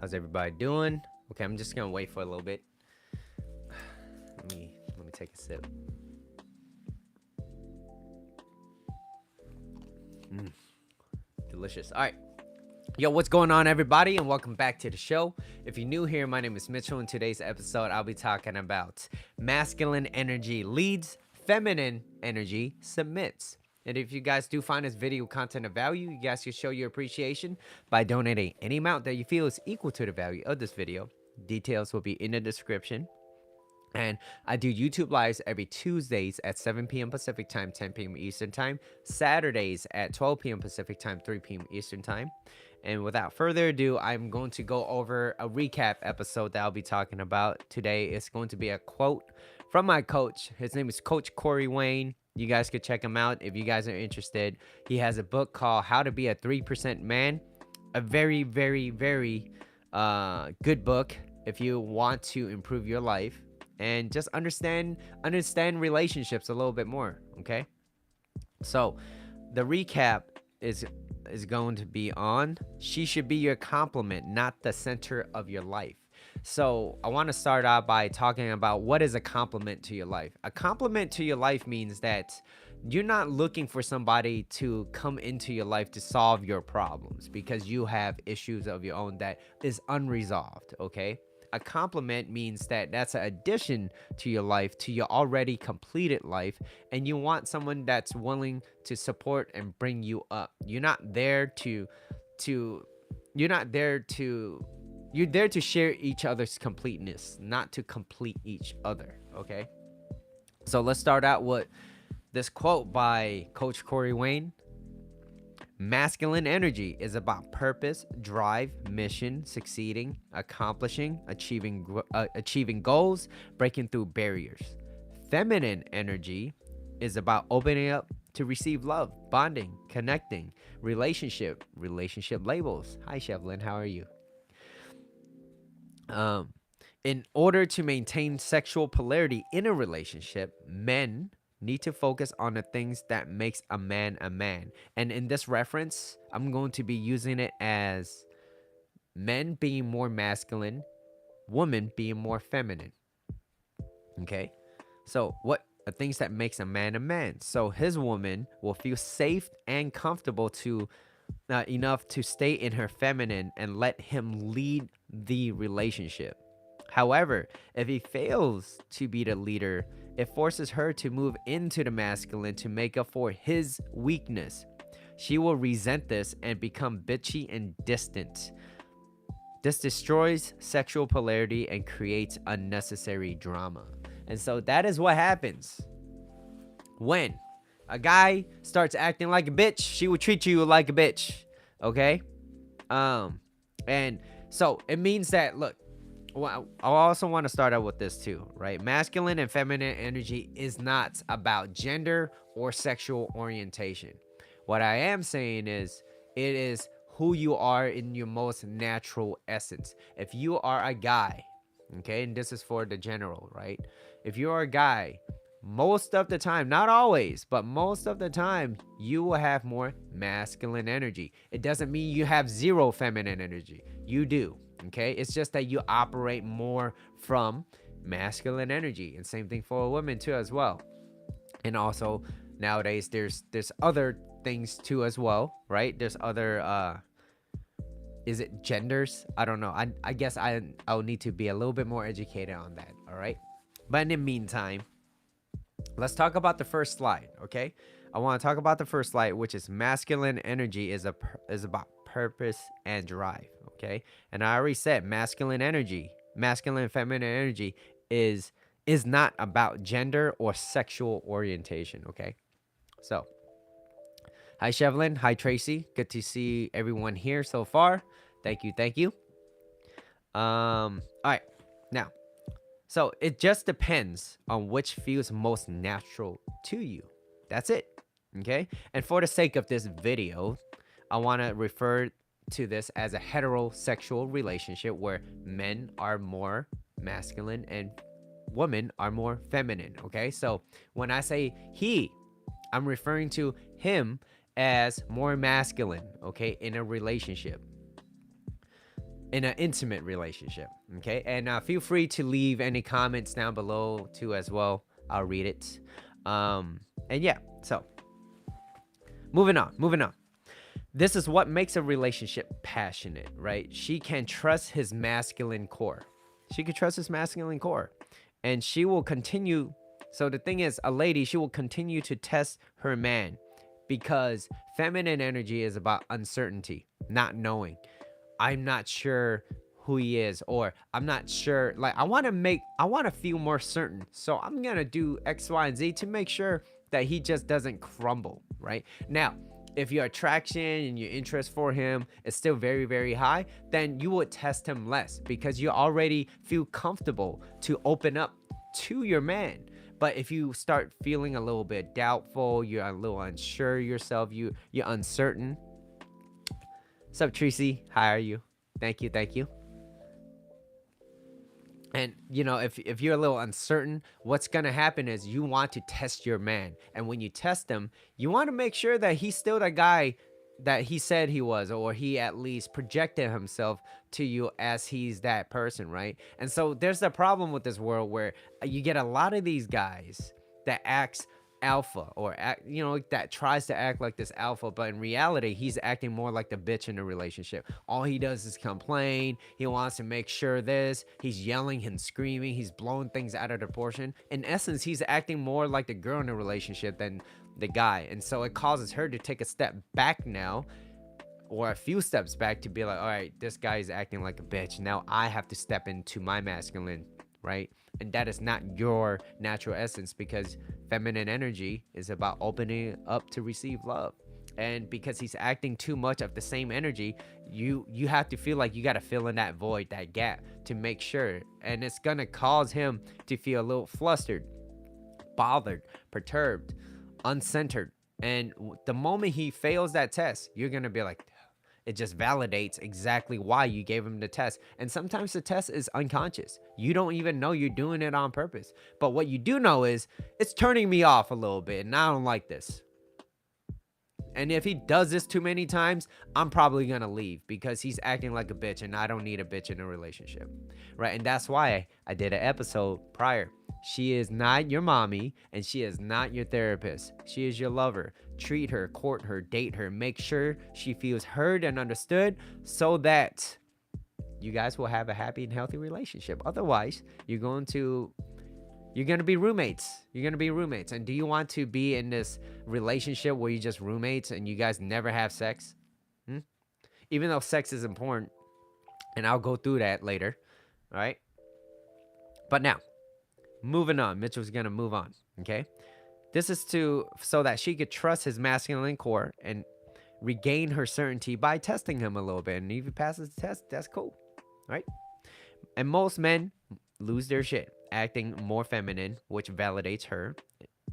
How's everybody doing? Okay, I'm just gonna wait for a little bit. Let me take a sip. Delicious. All right. Yo, what's going on, everybody, and welcome back to the show. If you're new here, my name is Mitchell. In today's episode, I'll be talking about masculine energy leads, feminine energy submits. And if you guys do find this video content of value, you guys can show your appreciation by donating any amount that you feel is equal to the value of this video. Details will be in the description. And I do YouTube lives every Tuesdays at 7 p.m. Pacific time, 10 p.m. Eastern time, Saturdays at 12 p.m. Pacific time, 3 p.m. Eastern time. And without further ado, I'm going to go over a recap episode that I'll be talking about today. It's going to be a quote from my coach. His name is Coach Corey Wayne. You guys could check him out if you guys are interested. He has a book called How to Be a 3% Man. A very, very, very good book if you want to improve your life and just understand relationships a little bit more. Okay, so the recap is going to be on she should be your complement, not the center of your life. So I want to start out by talking about what is a compliment to your life. A compliment to your life means that you're not looking for somebody to come into your life to solve your problems because you have issues of your own that is unresolved. Okay, a compliment means that that's an addition to your life, to your already completed life, and you want someone that's willing to support and bring you up. You're there to share each other's completeness, not to complete each other. Okay, so let's start out with this quote by Coach Corey Wayne. Masculine energy is about purpose, drive, mission, succeeding, accomplishing, achieving goals, breaking through barriers. Feminine energy is about opening up to receive love, bonding, connecting, relationship labels. Hi, Shevlin, how are you? In order to maintain sexual polarity in a relationship, men need to focus on the things that makes a man a man. And in this reference, I'm going to be using it as men being more masculine, women being more feminine. Okay, so what are things that makes a man a man? So his woman will feel safe and comfortable to enough to stay in her feminine and let him lead the relationship. However, if he fails to be the leader, it forces her to move into the masculine to make up for his weakness. She will resent this and become bitchy and distant. This destroys sexual polarity and creates unnecessary drama. And so that is what happens when a guy starts acting like a bitch. She will treat you like a bitch. Okay? And so it means that, look, well, I also want to start out with this too, right? Masculine and feminine energy is not about gender or sexual orientation. What I am saying is it is who you are in your most natural essence. If you are a guy, okay, and this is for the general, right? If you're a guy, most of the time, not always, but most of the time, you will have more masculine energy. It doesn't mean you have zero feminine energy. You do. Okay, it's just that you operate more from masculine energy, and same thing for a woman too as well. And also nowadays there's other things too as well, right? There's other is it genders? I don't know. I guess I'll need to be a little bit more educated on that. All right, but in the meantime, let's talk about the first slide. Okay, I want to talk about the first slide, which is masculine energy is about purpose and drive. Okay, and I already said masculine and feminine energy is not about gender or sexual orientation. Okay, so hi Shevlin, hi Tracy, good to see everyone here so far. Thank you. All right, now, so it just depends on which feels most natural to you. That's it. Okay, and for the sake of this video, I want to refer to this as a heterosexual relationship where men are more masculine and women are more feminine. Okay, so when I say he, I'm referring to him as more masculine, okay, in a relationship. in an intimate relationship. Okay, and feel free to leave any comments down below too as well. I'll read it. And yeah, so moving on. This is what makes a relationship passionate, right? She can trust his masculine core. She can trust his masculine core. And she will continue. So the thing is, a lady, she will continue to test her man because feminine energy is about uncertainty, not knowing. I'm not sure who he is, or I'm not sure. Like, I want to feel more certain. So I'm going to do X, Y, and Z to make sure that he just doesn't crumble, right? Now, if your attraction and your interest for him is still very, very high, then you would test him less because you already feel comfortable to open up to your man. But if you start feeling a little bit doubtful, you're a little unsure yourself, you're uncertain. What's up, Tracy? How are you? Thank you. And if you're a little uncertain, what's gonna happen is you want to test your man, and when you test him, you want to make sure that he's still the guy that he said he was, or he at least projected himself to you as he's that person, right? And so there's a problem with this world where you get a lot of these guys that acts alpha, or that tries to act like this alpha, but in reality he's acting more like the bitch in the relationship. All he does is complain. He wants to make sure he's yelling and screaming, he's blowing things out of proportion. In essence, he's acting more like the girl in the relationship than the guy, and so it causes her to take a step back now, or a few steps back, to be like, all right, this guy is acting like a bitch, now I have to step into my masculine, right? And that is not your natural essence, because feminine energy is about opening up to receive love. And because he's acting too much of the same energy, you have to feel like you got to fill in that void, that gap, to make sure. And it's going to cause him to feel a little flustered, bothered, perturbed, uncentered. And the moment he fails that test, you're going to be like, it just validates exactly why you gave him the test. And sometimes the test is unconscious. You don't even know you're doing it on purpose. But what you do know is it's turning me off a little bit, and I don't like this. And if he does this too many times, I'm probably going to leave, because he's acting like a bitch, and I don't need a bitch in a relationship, right? And that's why I did an episode prior. She is not your mommy, and she is not your therapist. She is your lover. Treat her, court her, date her. Make sure she feels heard and understood, so that you guys will have a happy and healthy relationship. Otherwise, you're going to be roommates. You're going to be roommates. And do you want to be in this relationship where you're just roommates and you guys never have sex? Even though sex is important, and I'll go through that later. All right. But now, moving on. Mitchell's going to move on. Okay. This is so that she could trust his masculine core and regain her certainty by testing him a little bit. And if he passes the test, that's cool. Right? And most men lose their shit, acting more feminine, which validates her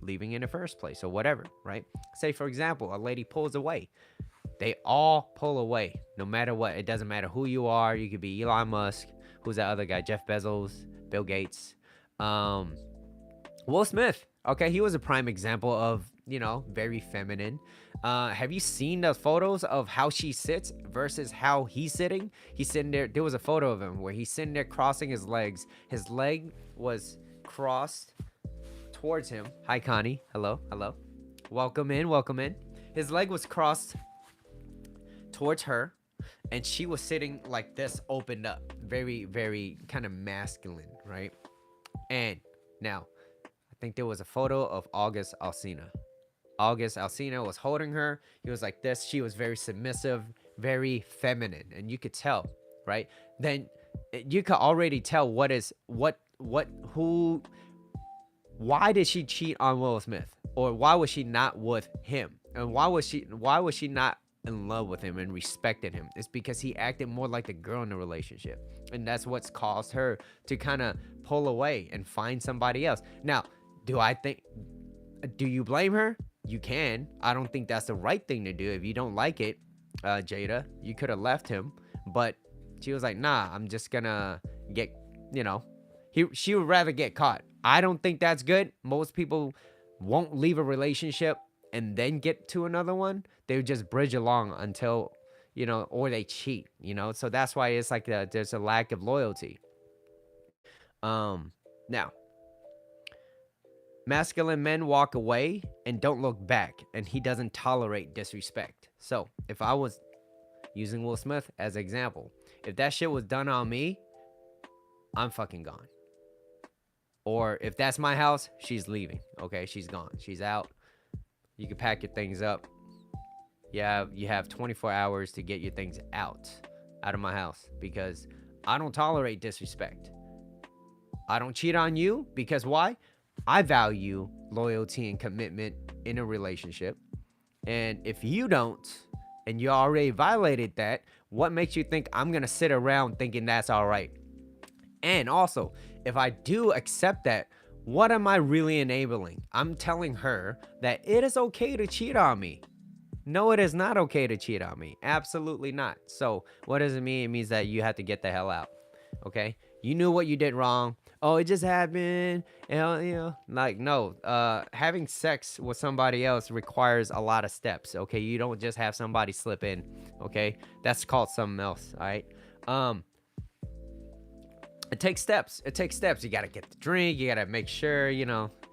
leaving in the first place, or whatever, right? Say, for example, a lady pulls away. They all pull away, no matter what. It doesn't matter who you are. You could be Elon Musk. Who's that other guy? Jeff Bezos, Bill Gates, Will Smith. Okay, he was a prime example of, very feminine. Have you seen the photos of how she sits versus how he's sitting? He's sitting there. There was a photo of him where he's sitting there crossing his legs. His leg was crossed towards him. Hi, Connie. Hello. Welcome in. His leg was crossed towards her, and she was sitting like this, opened up. Very, very kind of masculine, right? And now, I think there was a photo of August Alsina. August Alsina was holding her. He was like this. She was very submissive, very feminine, and you could tell, right? Then you could already tell why did she cheat on Will Smith, or why was she not with him, and why was she not in love with him and respected him? It's because he acted more like the girl in the relationship, and that's what's caused her to kind of pull away and find somebody else. Now, do you blame her? You can. I don't think that's the right thing to do. If you don't like it, Jada, you could have left him, but she was like, nah, I'm just gonna get, she would rather get caught. I don't think that's good. Most people won't leave a relationship and then get to another one. They would just bridge along until, or they cheat, so that's why it's like there's a lack of loyalty. Now, masculine men walk away and don't look back, and he doesn't tolerate disrespect. So if I was using Will Smith as an example, if that shit was done on me, I'm fucking gone. Or if that's my house, she's leaving. Okay, she's gone. She's out. You can pack your things up. You have 24 hours to get your things out of my house, because I don't tolerate disrespect. I don't cheat on you because why? I value loyalty and commitment in a relationship. And if you don't, and you already violated that, what makes you think I'm going to sit around thinking that's all right? And also, if I do accept that, what am I really enabling? I'm telling her that it is okay to cheat on me. No, it is not okay to cheat on me. Absolutely not. So what does it mean? It means that you have to get the hell out. Okay? You knew what you did wrong. Oh, it just happened. Like, no. Having sex with somebody else requires a lot of steps. Okay? You don't just have somebody slip in. Okay? That's called something else. All right? It takes steps. You got to get the drink. You got to make sure,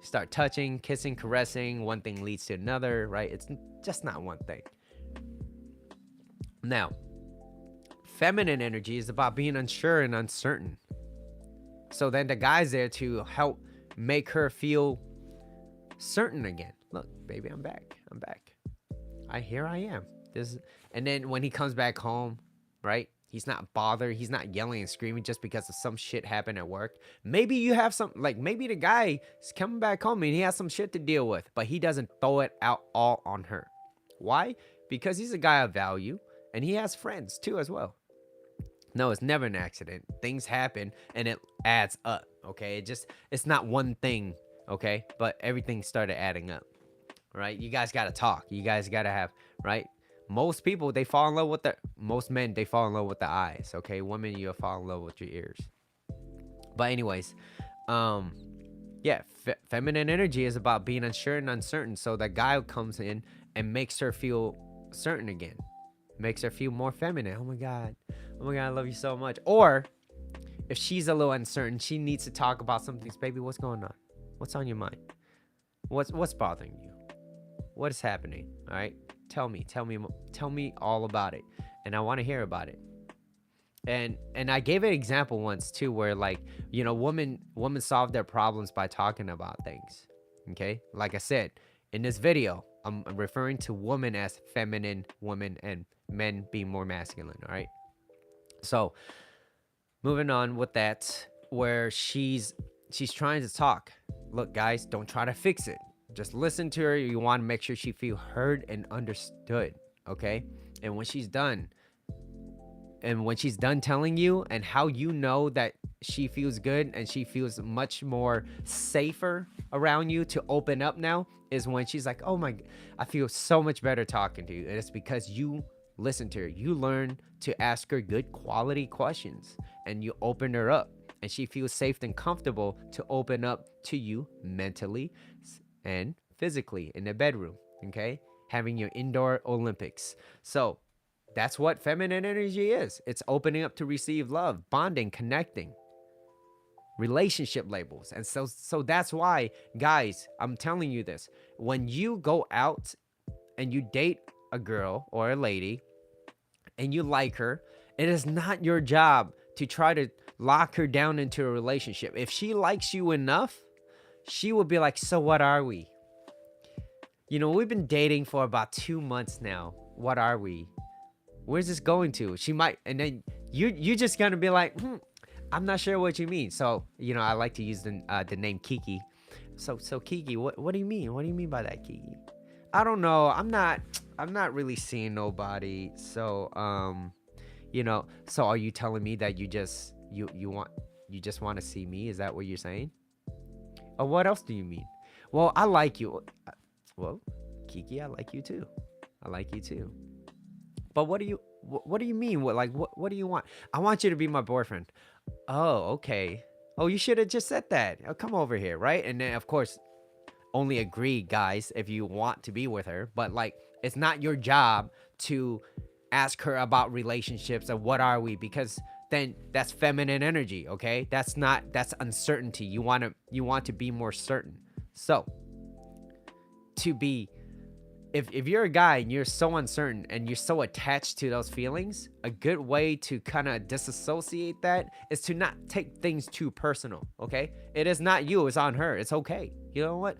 start touching, kissing, caressing. One thing leads to another, right? It's just not one thing. Now, feminine energy is about being unsure and uncertain. So then the guy's there to help make her feel certain again. Look, baby, I'm back. Here I am. And then when he comes back home, right? He's not bothered. He's not yelling and screaming just because of some shit happened at work. Maybe you have maybe the guy is coming back home and he has some shit to deal with, but he doesn't throw it out all on her. Why? Because he's a guy of value and he has friends too as well. No, it's never an accident. Things happen and it adds up, okay? It's not one thing, okay? But everything started adding up, right? You guys got to talk. You guys got to have, right? Most people, they fall in love with most men, they fall in love with the eyes, okay? Women, you'll fall in love with your ears. But anyways, feminine energy is about being unsure and uncertain. So that guy comes in and makes her feel certain again. Makes her feel more feminine. Oh my God, I love you so much. Or if she's a little uncertain, she needs to talk about some things. Baby, what's going on? What's on your mind? What's bothering you? What is happening? All right? Tell me all about it, and I want to hear about it. And I gave an example once too, where women solve their problems by talking about things. Okay, like I said in this video, I'm referring to women as feminine women and men being more masculine. All right. So moving on with that, where she's trying to talk. Look, guys, don't try to fix it. Just listen to her. You want to make sure she feel heard and understood, okay? And when she's done telling you, and how you know that she feels good and she feels much more safer around you to open up now, is when she's like, oh my, I feel so much better talking to you. And it's because you listen to her. You learn to ask her good quality questions and you open her up, and she feels safe and comfortable to open up to you mentally and physically in the bedroom, okay? Having your indoor Olympics. So that's what feminine energy is. It's opening up to receive love, bonding, connecting, relationship labels. And so that's why, guys, I'm telling you this. When you go out and you date a girl or a lady and you like her, it is not your job to try to lock her down into a relationship. If she likes you enough, she will be like, so what are we? We've been dating for about 2 months now. What are we? Where's this going to? She might, and then you're just gonna be like, I'm not sure what you mean. So, I like to use the name Kiki. So Kiki, what do you mean? What do you mean by that, Kiki? I don't know. I'm not really seeing nobody. So, so are you telling me that you just want to see me? Is that what you're saying? Or what else do you mean? Well, I like you. Well, Kiki, I like you too. But what do you mean? What do you want? I want you to be my boyfriend. Oh, okay. Oh, you should have just said that. Oh, come over here, right? And then of course, only agree, guys, if you want to be with her. But it's not your job to ask her about relationships and what are we, because then that's feminine energy, okay? That's uncertainty. You want to be more certain. So, to be if you're a guy and you're so uncertain and you're so attached to those feelings, a good way to kind of disassociate that is to not take things too personal, okay? It is not you, it's on her. It's okay. You know what?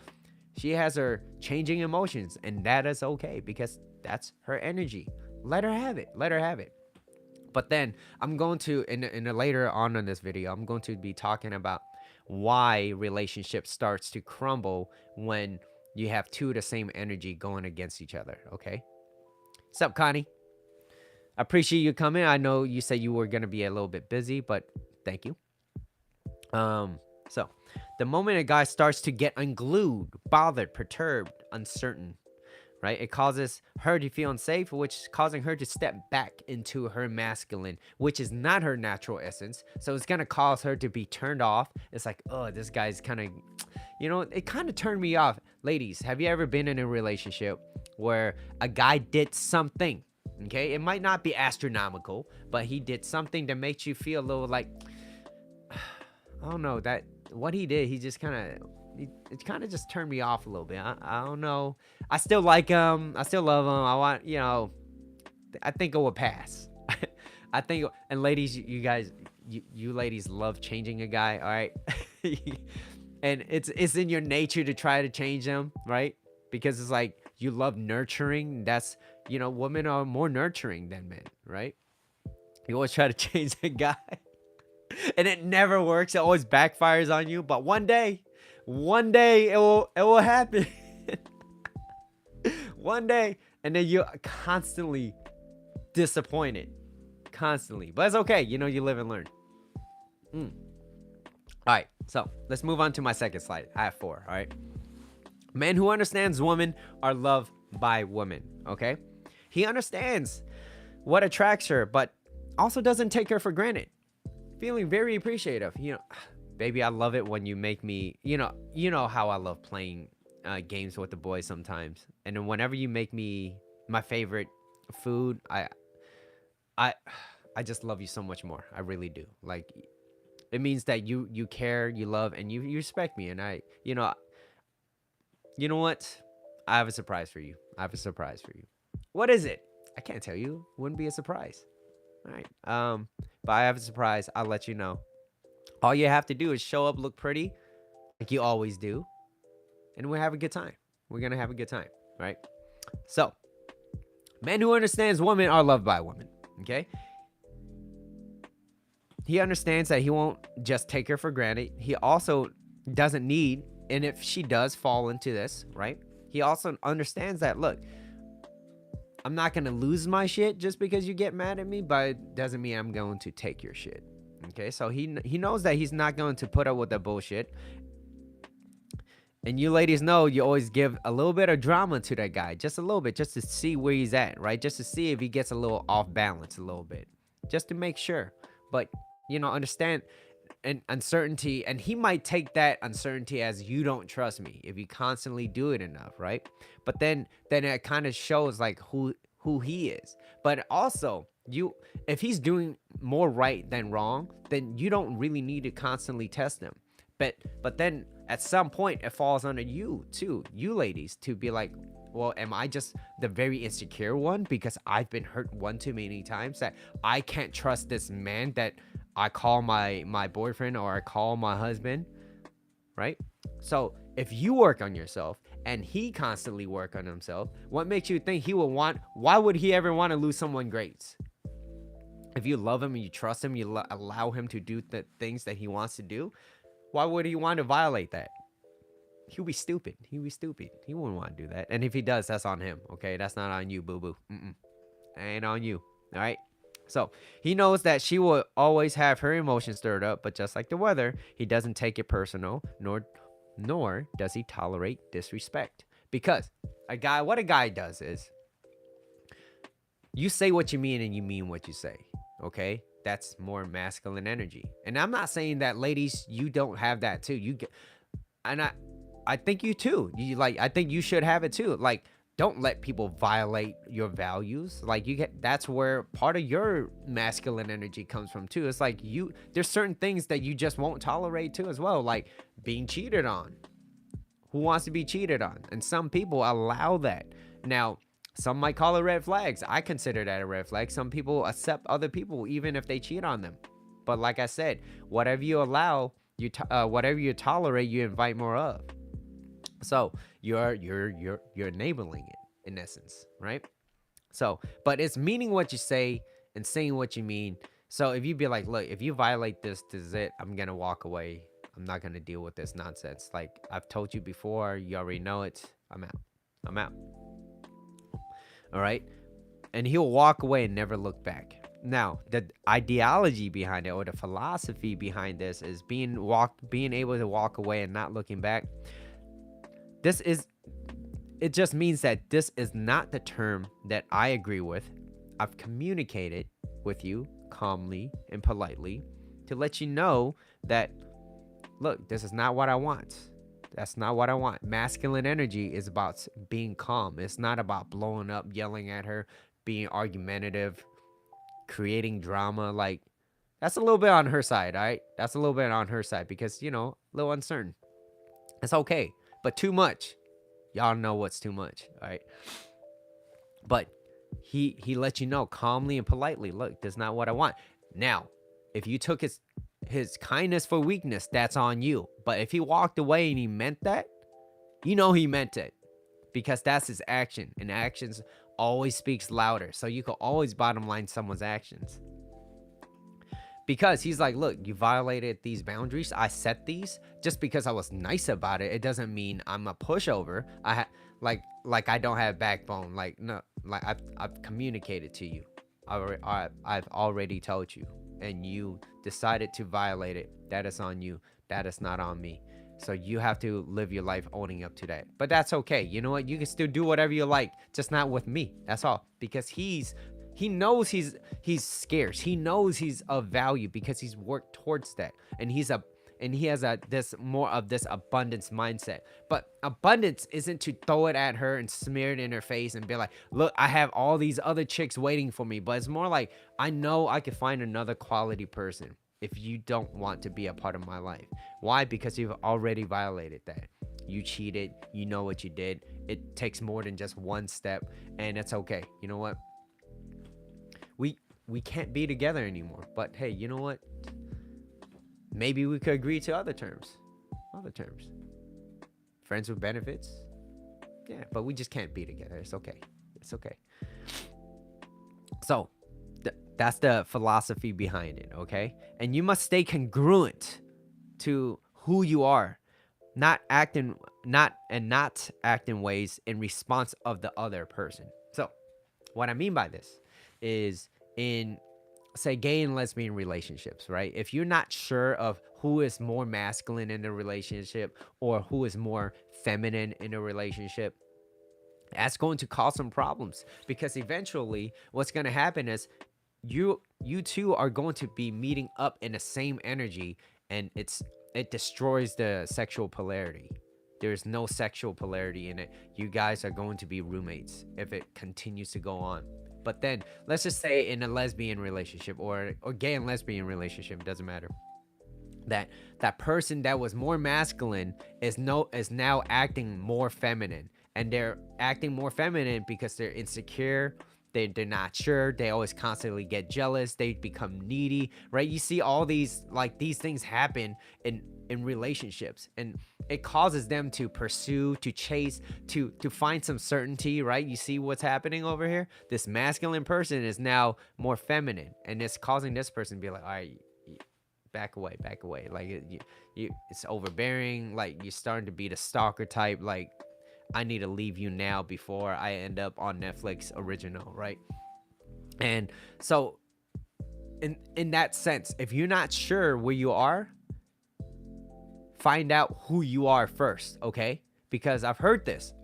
She has her changing emotions, and that is okay because that's her energy. Let her have it. Let her have it. But then I'm going to in a later on in this video, I'm going to be talking about why relationship starts to crumble when you have two of the same energy going against each other. Okay. What's up, Connie? I appreciate you coming. I know you said you were gonna be a little bit busy, but thank you. So the moment a guy starts to get unglued, bothered, perturbed, uncertain, right? It causes her to feel unsafe, which is causing her to step back into her masculine, which is not her natural essence. So it's gonna cause her to be turned off. It's like, oh, this guy's kind of, it kind of turned me off. Ladies, have you ever been in a relationship where a guy did something? Okay, it might not be astronomical, but he did something that makes you feel a little like, I don't know, that what he did, he just kind of, it kind of just turned me off a little bit. I don't know. I still like him. I still love him. I want, I think it will pass. I think, and ladies, you guys, you ladies love changing a guy, all right? And it's in your nature to try to change them, right? Because it's like you love nurturing. That's, women are more nurturing than men, right? You always try to change a guy. And it never works. It always backfires on you. But one day it will happen. One day, and then you're constantly disappointed, constantly. But it's okay. You live and learn. All right, so let's move on to my second slide. I have 4. All right. Men who understands women are loved by women. Okay, he understands what attracts her, but also doesn't take her for granted. Feeling very appreciative. Baby, I love it when you make me, you know how I love playing games with the boys sometimes. And then whenever you make me my favorite food, I just love you so much more. I really do. Like, it means that you care, you love, and you respect me. And you know what? I have a surprise for you. What is it? I can't tell you. Wouldn't be a surprise. All right. But I have a surprise. I'll let you know. All you have to do is show up, look pretty, like you always do, and we'll have a good time. We're gonna have a good time, right? So, men who understands women are loved by women. Okay. He understands that he won't just take her for granted. He also doesn't need, and if she does fall into this, right? He also understands that, look, I'm not going to lose my shit just because you get mad at me, but it doesn't mean I'm going to take your shit. Okay, so he knows that he's not going to put up with that bullshit. And you ladies know you always give a little bit of drama to that guy, just a little bit, just to see where he's at, right? Just to see if he gets a little off balance a little bit, just to make sure. But, understand and uncertainty, and he might take that uncertainty as you don't trust me if you constantly do it enough, right? But then it kind of shows like who he is. But also, if he's doing more right than wrong, then you don't really need to constantly test him. But then at some point it falls under you too, you ladies, to be like, well, am I just the very insecure one because I've been hurt one too many times that I can't trust this man that I call my boyfriend or I call my husband, right? So if you work on yourself and he constantly work on himself, what makes you think why would he ever want to lose someone great? If you love him and you trust him, you allow him to do the things that he wants to do, why would he want to violate that? He'll be stupid. He wouldn't want to do that. And if he does, that's on him, okay? That's not on you, boo-boo. Ain't on you, all right? So he knows that she will always have her emotions stirred up, but just like the weather, he doesn't take it personal, nor does he tolerate disrespect. Because what a guy does is, you say what you mean and you mean what you say, okay? That's more masculine energy. And I'm not saying that, ladies, you don't have that too. And I think you too. I think you should have it too. Like, don't let people violate your values. Like, that's where part of your masculine energy comes from too. It's like, there's certain things that you just won't tolerate too as well, like being cheated on. Who wants to be cheated on? And some people allow that. Now, some might call it red flags. I consider that a red flag. Some people accept other people even if they cheat on them. But like I said, whatever you allow, whatever you tolerate, you invite more of. So you're enabling it in essence, right? So, but it's meaning what you say and saying what you mean. So if you be like, look, if you violate this is it. I'm gonna walk away. I'm not gonna deal with this nonsense. Like, I've told you before, you already know it. I'm out. All right, and he'll walk away and never look back. Now, the ideology behind it, or the philosophy behind this, is being able to walk away and not looking back. It just means that this is not the term that I agree with. I've communicated with you calmly and politely to let you know that, look, this is not what I want. That's not what I want. Masculine energy is about being calm. It's not about blowing up, yelling at her, being argumentative, creating drama. Like, that's a little bit on her side, all right? That's a little bit on her side because, a little uncertain. It's okay, but too much. Y'all know what's too much, all right? But he let you know calmly and politely, look, that's not what I want. Now, if you took his kindness for weakness, that's on you. But if he walked away and he meant that, he meant it, because that's his action, and actions always speaks louder. So you can always bottom line someone's actions, because he's like, look, you violated these boundaries. I set these. Just because I was nice about it, it doesn't mean I'm a pushover. Like I don't have backbone. Like, no, like I've communicated to you. I've already told you, and you decided to violate it. That is on you. That is not on me. So you have to live your life owning up to that. But that's okay. You know what? You can still do whatever you like, just not with me. That's all. Because he knows he's scarce. He knows he's of value because he's worked towards that. And he has this more of this abundance mindset. But abundance isn't to throw it at her and smear it in her face and be like, look, I have all these other chicks waiting for me. But it's more like, I know I could find another quality person if you don't want to be a part of my life. Why? Because you've already violated that. You cheated. You know what you did. It takes more than just one step, and it's okay. You know what? We can't be together anymore. But hey, you know what? Maybe we could agree to other terms. Friends with benefits. Yeah, but we just can't be together. It's okay. So, that's the philosophy behind it, okay? And you must stay congruent to who you are, not act in ways in response of the other person. So, what I mean by this is, in, say, gay and lesbian relationships, right? If you're not sure of who is more masculine in the relationship or who is more feminine in a relationship, that's going to cause some problems, because eventually what's going to happen is you two are going to be meeting up in the same energy, and it destroys the sexual polarity. There's no sexual polarity in it. You guys are going to be roommates if it continues to go on. But then let's just say in a lesbian relationship or gay and lesbian relationship, it doesn't matter, that person that was more masculine is now acting more feminine, and they're acting more feminine because they're insecure. They're not sure. They always constantly get jealous. They become needy, right? You see all these things happen in relationships, and it causes them to pursue, to chase, to find some certainty, right? You see what's happening over here? This masculine person is now more feminine, and it's causing this person to be like, all right, back away. Like, it's overbearing. Like, you're starting to be the stalker type. Like, I need to leave you now before I end up on Netflix original, right? And so in that sense, if you're not sure where you are, find out who you are first, okay? Because I've heard this.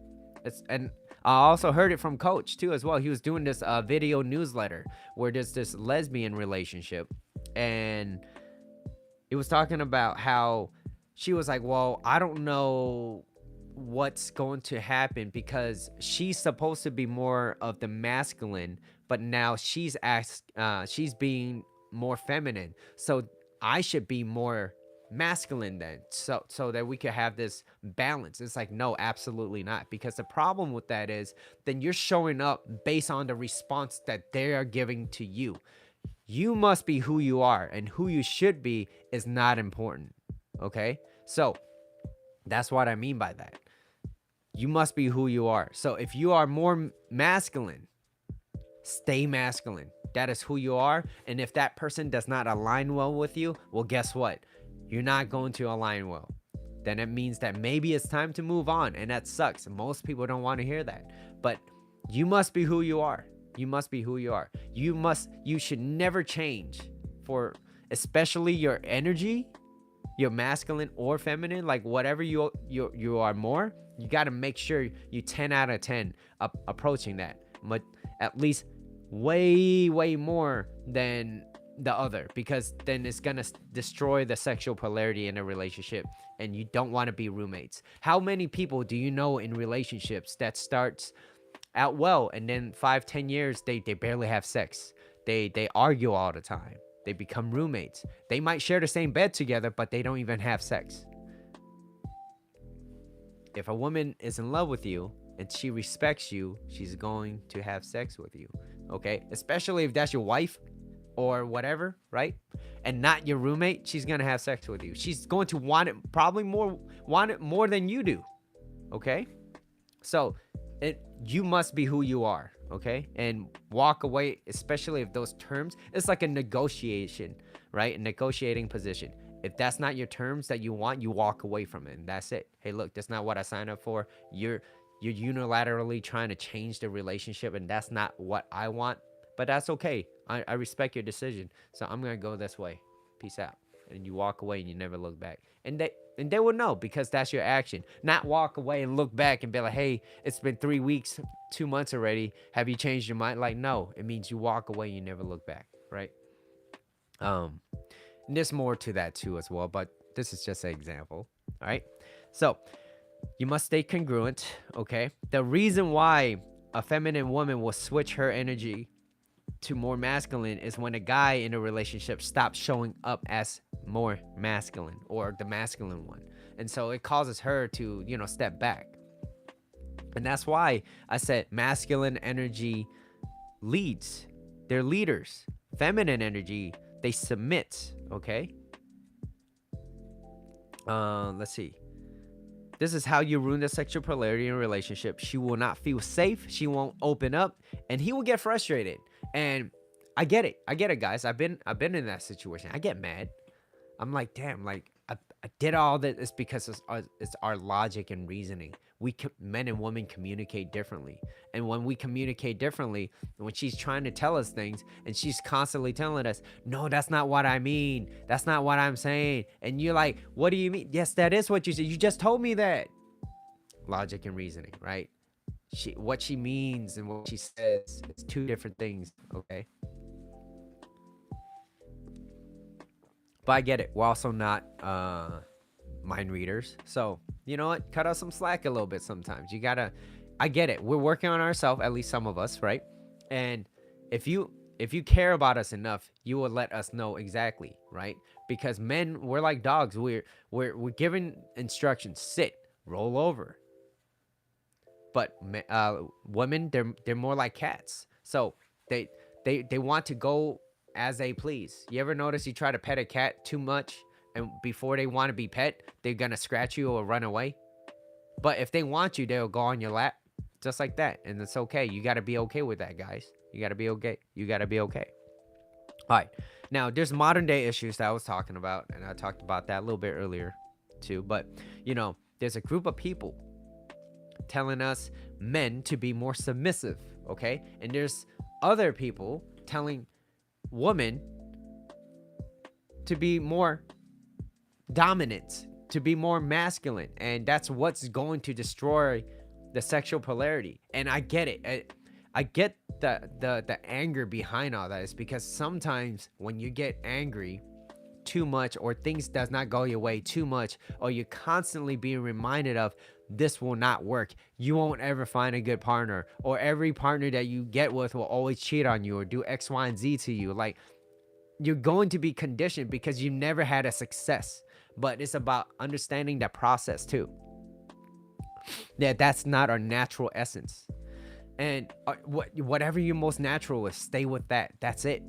And I also heard it from Coach too as well. He was doing this video newsletter where there's this lesbian relationship, and it was talking about how she was like, well, I don't know what's going to happen, because she's supposed to be more of the masculine, but now she's being more feminine. So I should be more masculine then, so that we could have this balance. It's like, no, absolutely not, because the problem with that is then you're showing up based on the response that they are giving to you. You must be who you are, and who you should be is not important. Okay? So that's what I mean by that. You must be who you are. So if you are more masculine, stay masculine. That is who you are. And if that person does not align well with you, well, guess what? You're not going to align well. Then it means that maybe it's time to move on. And that sucks. Most people don't want to hear that. But you must be who you are. You must be who you are. You should never change for, especially your energy, your masculine or feminine, like whatever you are more, you got to make sure you 10 out of 10 approaching that, but at least way more than the other, because then it's gonna destroy the sexual polarity in a relationship, and you don't want to be roommates. How many people do you know in relationships that starts out well, and then 5-10 years they barely have sex, they argue all the time, they become roommates, they might share the same bed together, but they don't even have sex? If a woman is in love with you and she respects you, she's going to have sex with you, okay? Especially if that's your wife or whatever, right? And not your roommate, she's gonna have sex with you. She's going to want it more than you do, okay? So you must be who you are, okay? And walk away, especially if those terms, it's like a negotiation, right? A negotiating position. If that's not your terms that you want, you walk away from it, and that's it. Hey, look, that's not what I signed up for. You're unilaterally trying to change the relationship, and that's not what I want. But that's okay. I respect your decision, so I'm gonna go this way. Peace out. And you walk away, and you never look back. And they will know, because that's your action. Not walk away and look back and be like, hey, it's been 3 weeks, 2 months already. Have you changed your mind? Like, no, it means you walk away and you never look back, right? There's more to that too as well, but this is just an example. All right. So you must stay congruent. Okay. The reason why a feminine woman will switch her energy to more masculine is when a guy in a relationship stops showing up as more masculine, or the masculine one. And so it causes her to, step back. And that's why I said masculine energy leads. They're leaders. Feminine energy, they submit. Okay. Let's see. This is how you ruin the sexual polarity in a relationship. She will not feel safe. She won't open up, and he will get frustrated. And I get it, guys. I've been in that situation. I get mad. I'm like, damn, like I did all that. It's because it's our logic and reasoning. Men and women communicate differently, and when we communicate differently, when she's trying to tell us things and she's constantly telling us, no, that's not what I mean, that's not what I'm saying, and you're like, what do you mean? Yes, that is what you said, you just told me that. Logic and reasoning, right? What she means and what she says, it's two different things. Okay, but I get it. We're also not mind readers, so you know what, cut us some slack a little bit sometimes. I get it, we're working on ourselves, at least some of us, right? And if you care about us enough, you will let us know exactly, right? Because men, we're like dogs. We're given instructions: sit, roll over. But women, they're more like cats, so they want to go as they please. You ever notice you try to pet a cat too much, and before they want to be pet, they're gonna scratch you or run away? But if they want you, they'll go on your lap, just like that. And it's okay. You got to be okay with that, guys. You got to be okay. All right. Now, there's modern day issues that I was talking about, and I talked about that a little bit earlier too. But, there's a group of people telling us men to be more submissive, okay? And there's other people telling women to be more dominant, to be more masculine, and that's what's going to destroy the sexual polarity. And I get it. I get the anger behind all that. Is because sometimes when you get angry too much, or things does not go your way too much, or you're constantly being reminded of this will not work. You won't ever find a good partner, or every partner that you get with will always cheat on you or do X, Y, and Z to you. Like, you're going to be conditioned because you never had a success. But it's about understanding that process too. That's not our natural essence. And whatever you're most natural with, stay with that. That's it.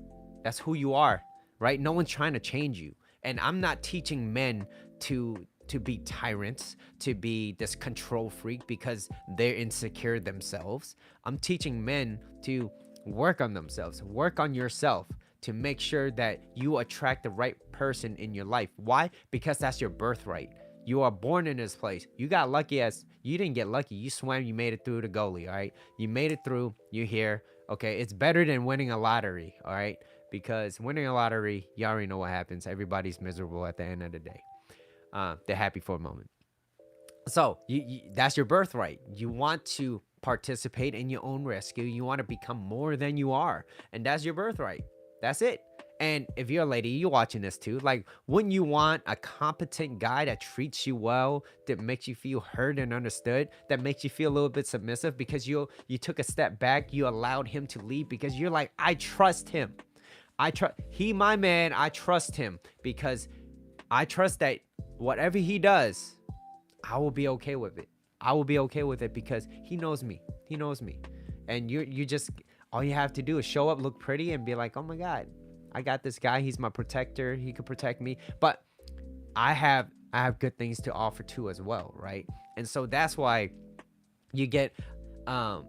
That's who you are, right? No one's trying to change you. And I'm not teaching men to be tyrants, to be this control freak because they're insecure themselves. I'm teaching men to work on themselves, work on yourself, to make sure that you attract the right person in your life. Why? Because that's your birthright. You are born in this place. You got lucky as you didn't get lucky. You swam, you made it through the goalie, all right? You made it through, you're here. Okay, it's better than winning a lottery, all right? Because winning a lottery, you already know what happens. Everybody's miserable at the end of the day. They're happy for a moment. So that's your birthright. You want to participate in your own rescue. You want to become more than you are. And that's your birthright. That's it. And if you're a lady, you're watching this too. Like, wouldn't you want a competent guy that treats you well, that makes you feel heard and understood, that makes you feel a little bit submissive because you took a step back, you allowed him to lead because you're like, I trust him. He my man. I trust him because I trust that whatever he does, I will be okay with it. I will be okay with it because he knows me. He knows me. And you just, all you have to do is show up, look pretty, and be like, oh my God, I got this guy. He's my protector. He could protect me. But I have good things to offer too as well, right? And so that's why you get I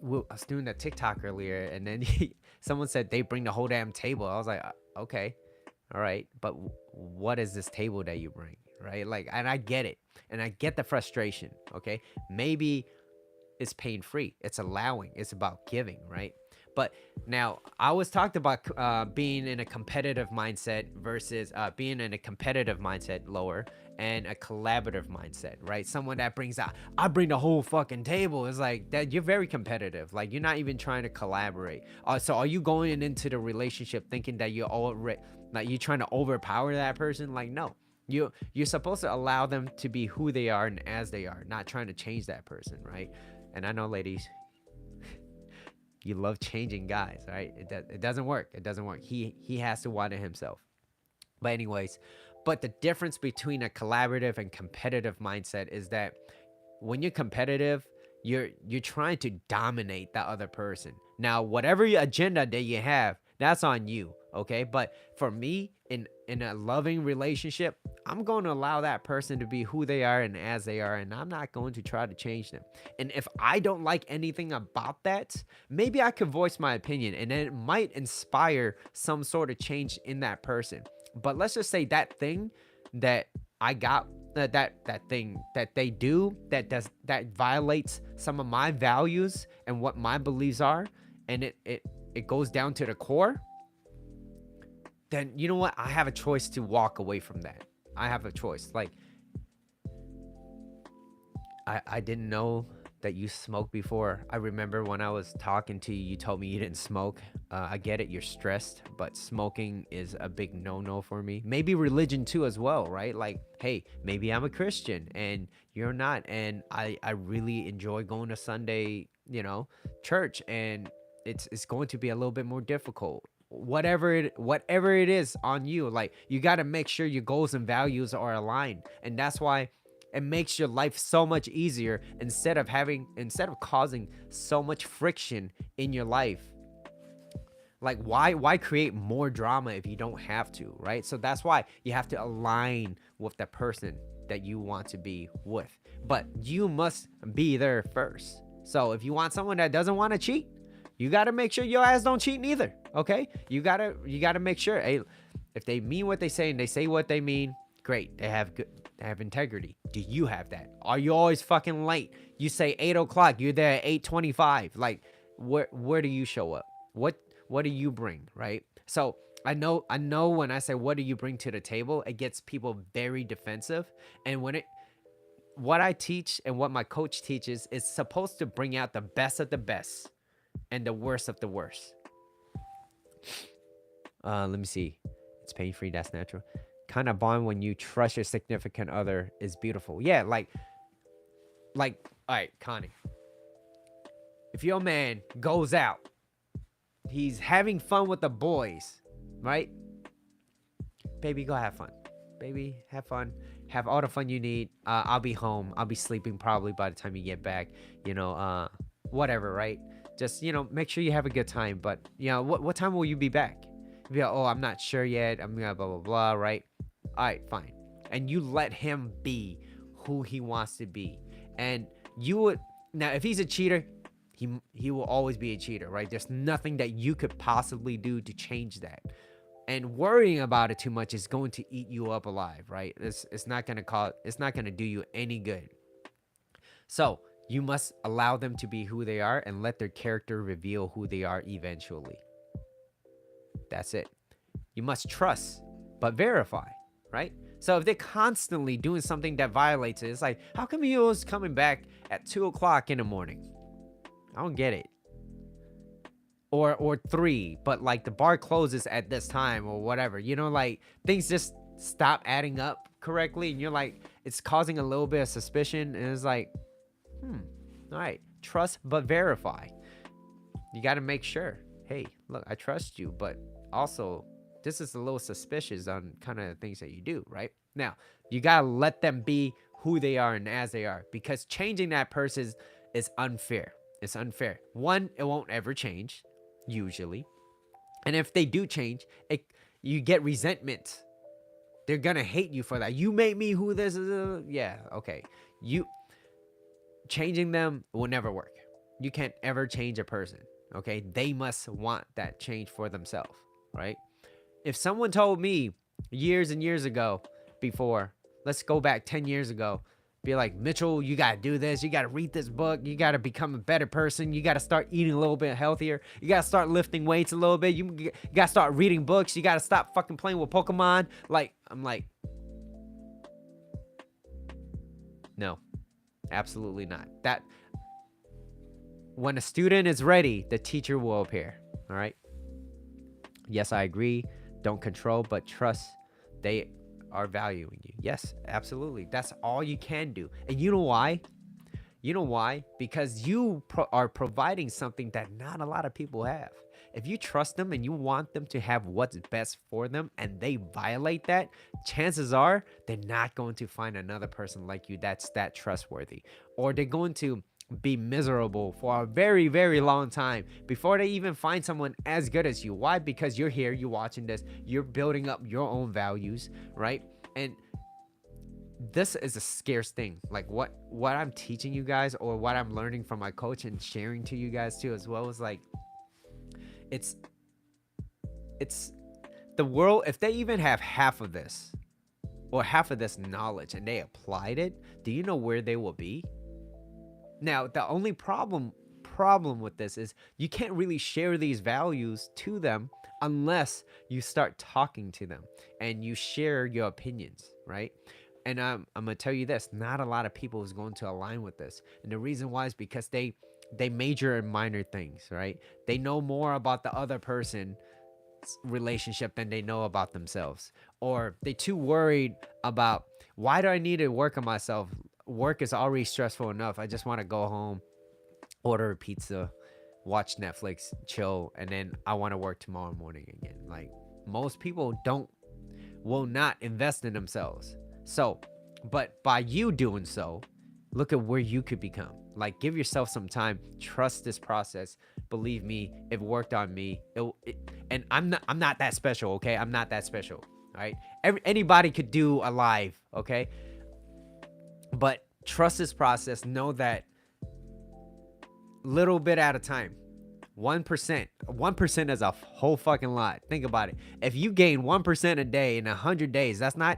was doing a TikTok earlier, and then someone said they bring the whole damn table. I was like, okay, all right, but what is this table that you bring, right? Like, and I get it, and I get the frustration. Okay, maybe it's pain free. It's allowing. It's about giving, right? But now I was talked about being in a competitive mindset versus being in a competitive mindset lower and a collaborative mindset, right? Someone that brings out, I bring the whole fucking table. It's like that. You're very competitive. Like, you're not even trying to collaborate. So are you going into the relationship thinking that you're already, like, you're trying to overpower that person? Like, no. You're supposed to allow them to be who they are and as they are, not trying to change that person, right? And I know, ladies, you love changing guys, right? It doesn't work. It doesn't work. He has to want it himself. But anyways, but the difference between a collaborative and competitive mindset is that when you're competitive, you're trying to dominate that other person. Now, whatever agenda that you have, that's on you, okay? But for me, in a loving relationship, I'm going to allow that person to be who they are and as they are, and I'm not going to try to change them. And if I don't like anything about that, maybe I could voice my opinion, and then it might inspire some sort of change in that person. But let's just say that thing that I got, that thing that they do that violates some of my values and what my beliefs are, and it goes down to the core, then you know what? I have a choice to walk away from that. I have a choice. Like, I didn't know that you smoked before. I remember when I was talking to you, you told me you didn't smoke. I get it, you're stressed, but smoking is a big no-no for me. Maybe religion too as well, right? Like, hey, maybe I'm a Christian and you're not, and I really enjoy going to Sunday, church, and it's going to be a little bit more difficult. Whatever it is on you, like, you got to make sure your goals and values are aligned, and that's why it makes your life so much easier instead of causing so much friction in your life. Like, why create more drama if you don't have to, right? So that's why you have to align with the person that you want to be with, but you must be there first. So if you want someone that doesn't want to cheat, you got to make sure your ass don't cheat neither. Okay, you gotta make sure, hey, if they mean what they say and they say what they mean, great. They have integrity. Do you have that? Are you always fucking late? You say 8 o'clock, you're there at 8:25. Like, where do you show up? What do you bring, right? So I know when I say what do you bring to the table, it gets people very defensive. And what I teach and what my coach teaches is supposed to bring out the best of the best and the worst of the worst. Let me see. It's pain-free. That's natural. Kind of bond when you trust your significant other is beautiful. Yeah, like, Like, all right, Connie, if your man goes out, he's having fun with the boys, right? Baby, go have fun. Baby, have fun. Have all the fun you need. I'll be home. I'll be sleeping probably by the time you get back. Whatever, right? Just, make sure you have a good time. But, what time will you be back? Be like, oh, I'm not sure yet. I'm gonna blah, blah, blah, right? All right, fine. And you let him be who he wants to be. And you would, now, if he's a cheater, he will always be a cheater, right? There's nothing that you could possibly do to change that. And worrying about it too much is going to eat you up alive, right? It's not gonna do you any good. So you must allow them to be who they are and let their character reveal who they are eventually. That's it. You must trust, but verify, right? So if they're constantly doing something that violates it, it's like, how come you always coming back at 2:00 in the morning? I don't get it. Or 3, but like the bar closes at this time or whatever. Like things just stop adding up correctly, and you're like, it's causing a little bit of suspicion, and it's like, all right, trust but verify. You got to make sure, hey, look, I trust you, but also this is a little suspicious on kind of things that you do, right? Now, you got to let them be who they are and as they are, because changing that person is unfair. It's unfair. One, it won't ever change, usually. And if they do change, you get resentment. They're going to hate you for that. You made me who this is. Yeah, okay. Changing them will never work. You can't ever change a person, okay? They must want that change for themselves, right? If someone told me years and years ago before, let's go back 10 years ago, be like, Mitchell, you got to do this. You got to read this book. You got to become a better person. You got to start eating a little bit healthier. You got to start lifting weights a little bit. You got to start reading books. You got to stop fucking playing with Pokemon. Like, I'm like, no, absolutely not. That when a student is ready, the teacher will appear. All right. Yes, I agree. Don't control, but trust. They are valuing you. Yes, absolutely. That's all you can do. And you know why? Because you are providing something that not a lot of people have. If you trust them and you want them to have what's best for them and they violate that, chances are they're not going to find another person like you that's that trustworthy. Or they're going to be miserable for a very, very long time before they even find someone as good as you. Why? Because you're here, you're watching this, you're building up your own values, right? And this is a scarce thing. Like what I'm teaching you guys, or what I'm learning from my coach and sharing to you guys too as well, is like, it's the world. If they even have half of this or half of this knowledge and they applied it, do you know where they will be? Now, the only problem with this is you can't really share these values to them unless you start talking to them and you share your opinions, right? And I'm going to tell you this, not a lot of people is going to align with this. And the reason why is because they major in minor things, right? They know more about the other person's relationship than they know about themselves. Or they too worried about, why do I need to work on myself? Work is already stressful enough. I just want to go home, order a pizza, watch Netflix, chill, and then I want to work tomorrow morning again. Like, most people will not invest in themselves. So, but by you doing so, look at where you could become. Like, give yourself some time, trust this process. Believe me, it worked on me. And I'm not that special, okay? I'm not that special, all right? Anybody could do a live, okay? But trust this process. Know that little bit at a time. 1% is a whole fucking lot. Think about it. If you gain 1% a day in 100 days, that's not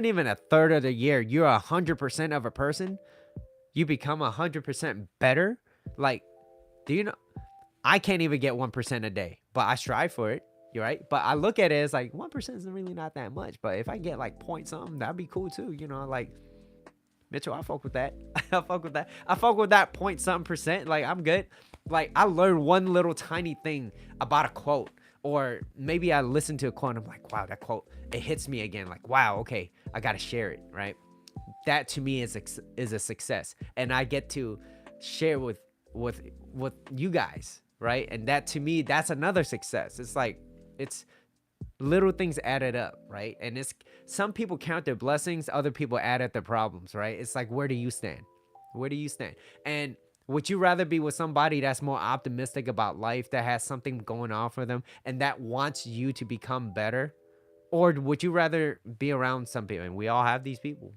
even a third of the year. You're 100% of a person. You become 100% better. Like, do you know? I can't even get 1% a day, but I strive for it. You're right. But I look at it as like 1% is really not that much. But if I get like point something, that'd be cool too. You know, like, Mitchell, I fuck with that. I fuck with that point something percent. Like, I'm good. Like, I learned one little tiny thing about a quote, or maybe I listened to a quote and I'm like, wow, that quote, it hits me again. Like, wow, okay, I got to share it, right? that to me is a success, and I get to share with with you guys, right? And that to me, that's another success. It's like it's little things added up, right? And it's some people count their blessings, other people add up their problems, right? It's like, where do you stand? Where do you stand? And would you rather be with somebody that's more optimistic about life, that has something going on for them, and that wants you to become better? Or would you rather be around some people? And we all have these people.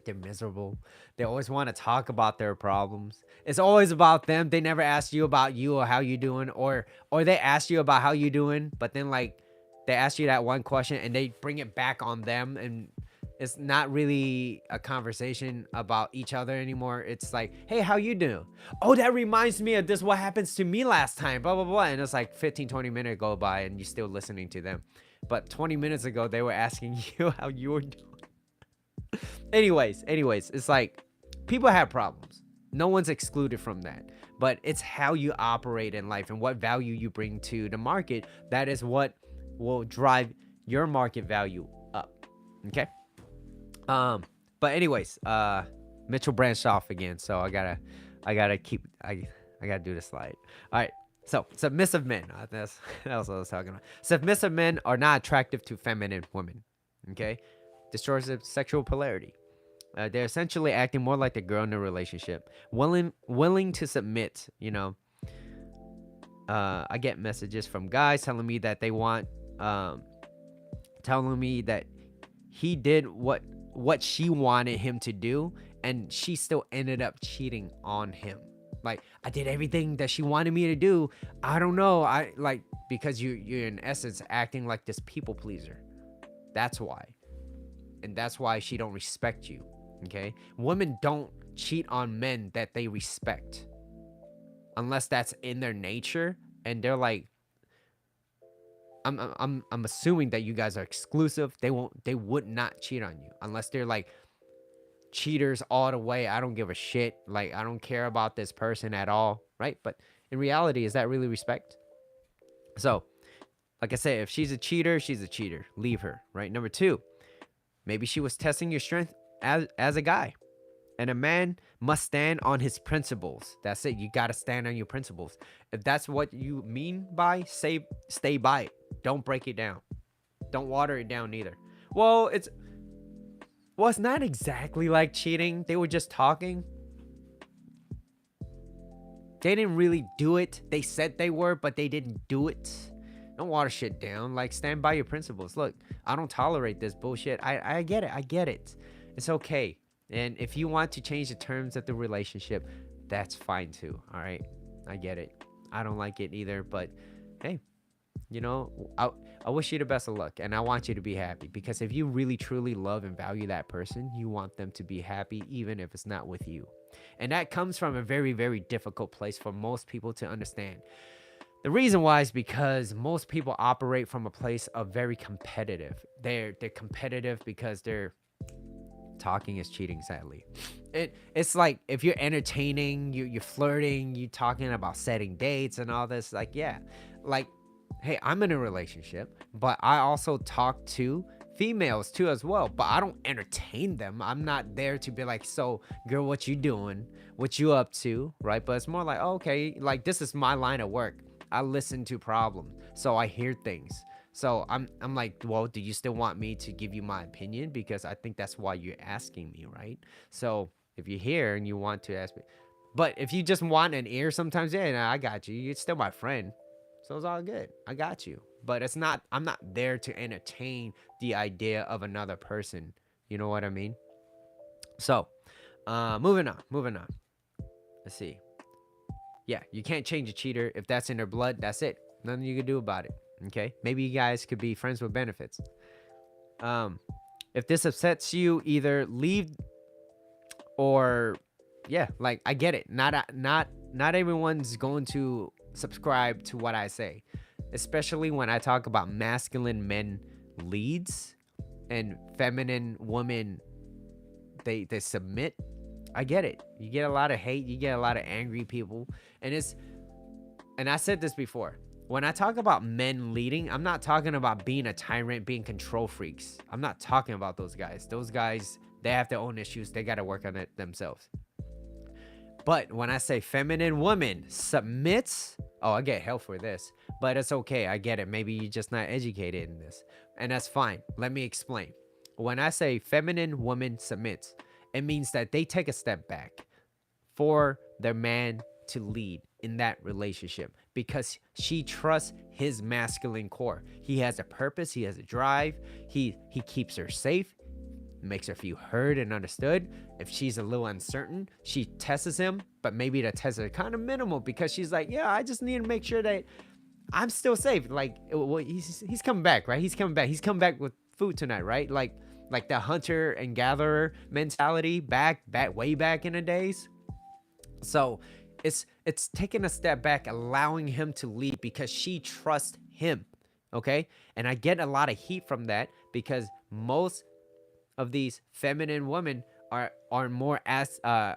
They're miserable. They always want to talk about their problems. It's always about them. They never ask you about you or how you doing, or they ask you about how you doing, but then like they ask you that one question and they bring it back on them, and it's not really a conversation about each other anymore. It's like, hey, how you doing? Oh, that reminds me of this, what happens to me last time, blah blah blah. And it's like 15-20 minutes go by and you're still listening to them, but 20 minutes ago they were asking you how you were doing. Anyways, it's like people have problems. No one's excluded from that. But it's how you operate in life and what value you bring to the market. That is what will drive your market value up. Okay? But anyways, Mitchell branched off again, so I gotta do the slide. All right. So submissive men. That's what I was talking about. Submissive men are not attractive to feminine women. Okay? Destroys the sexual polarity. They're essentially acting more like the girl in the relationship, willing to submit. You know, I get messages from guys telling me that they want, telling me that he did what she wanted him to do, and she still ended up cheating on him. Like, I did everything that she wanted me to do. I don't know. I like, because you're in essence acting like this people pleaser. That's why. And that's why she don't respect you. Okay? Women don't cheat on men that they respect. Unless that's in their nature and they're like, I'm assuming that you guys are exclusive. They would not cheat on you unless they're like cheaters all the way. I don't give a shit. Like, I don't care about this person at all, right? But in reality, is that really respect? So, like I said, if she's a cheater, she's a cheater. Leave her, right? Number 2, maybe she was testing your strength as a guy. And a man must stand on his principles. That's it. You got to stand on your principles. If that's what you mean by stay by it. Don't break it down. Don't water it down either. Well, it's not exactly like cheating. They were just talking. They didn't really do it. They said they were, but they didn't do it. Don't water shit down. Like, stand by your principles. Look, I don't tolerate this bullshit. I get it. I get it. It's okay. And if you want to change the terms of the relationship, that's fine too. All right. I get it. I don't like it either. But hey, you know, I wish you the best of luck. And I want you to be happy. Because if you really, truly love and value that person, you want them to be happy, even if it's not with you. And that comes from a very, very difficult place for most people to understand. The reason why is because most people operate from a place of very competitive. They're competitive because they're talking is cheating, sadly. It's like if you're entertaining, you're flirting, you talking about setting dates and all this, like, yeah, like, hey, I'm in a relationship, but I also talk to females too as well, but I don't entertain them. I'm not there to be like, so girl, what you doing, what you up to, right? But it's more like, oh, okay, like, this is my line of work. I listen to problems, so I hear things. So I'm like, well, do you still want me to give you my opinion? Because I think that's why you're asking me, right? So if you're here and you want to ask me, but if you just want an ear sometimes, yeah, nah, I got you. You're still my friend. So it's all good. I got you. But I'm not there to entertain the idea of another person. You know what I mean? So, moving on. Let's see. Yeah, you can't change a cheater. If that's in their blood, that's it. Nothing you can do about it. Okay, maybe you guys could be friends with benefits. If this upsets you, either leave or, yeah, like, I get it. Not everyone's going to subscribe to what I say, especially when I talk about masculine men leads and feminine women they submit. I get it. You get a lot of hate. You get a lot of angry people, and I said this before. When I talk about men leading, I'm not talking about being a tyrant, being control freaks. I'm not talking about those guys. Those guys, they have their own issues. They got to work on it themselves. But when I say feminine woman submits, oh, I get hell for this, but it's okay. I get it. Maybe you're just not educated in this, and that's fine. Let me explain. When I say feminine woman submits, it means that they take a step back for their man to lead in that relationship because she trusts his masculine core. He has a purpose, he has a drive, he keeps her safe, makes her feel heard and understood. If she's a little uncertain, she tests him, but maybe the tests are kind of minimal because she's like, yeah, I just need to make sure that I'm still safe. Like, well, he's coming back, right? He's coming back. He's coming back with food tonight, right? Like the hunter and gatherer mentality way back in the days. So it's taking a step back, allowing him to lead because she trusts him. Okay. And I get a lot of heat from that because most of these feminine women are more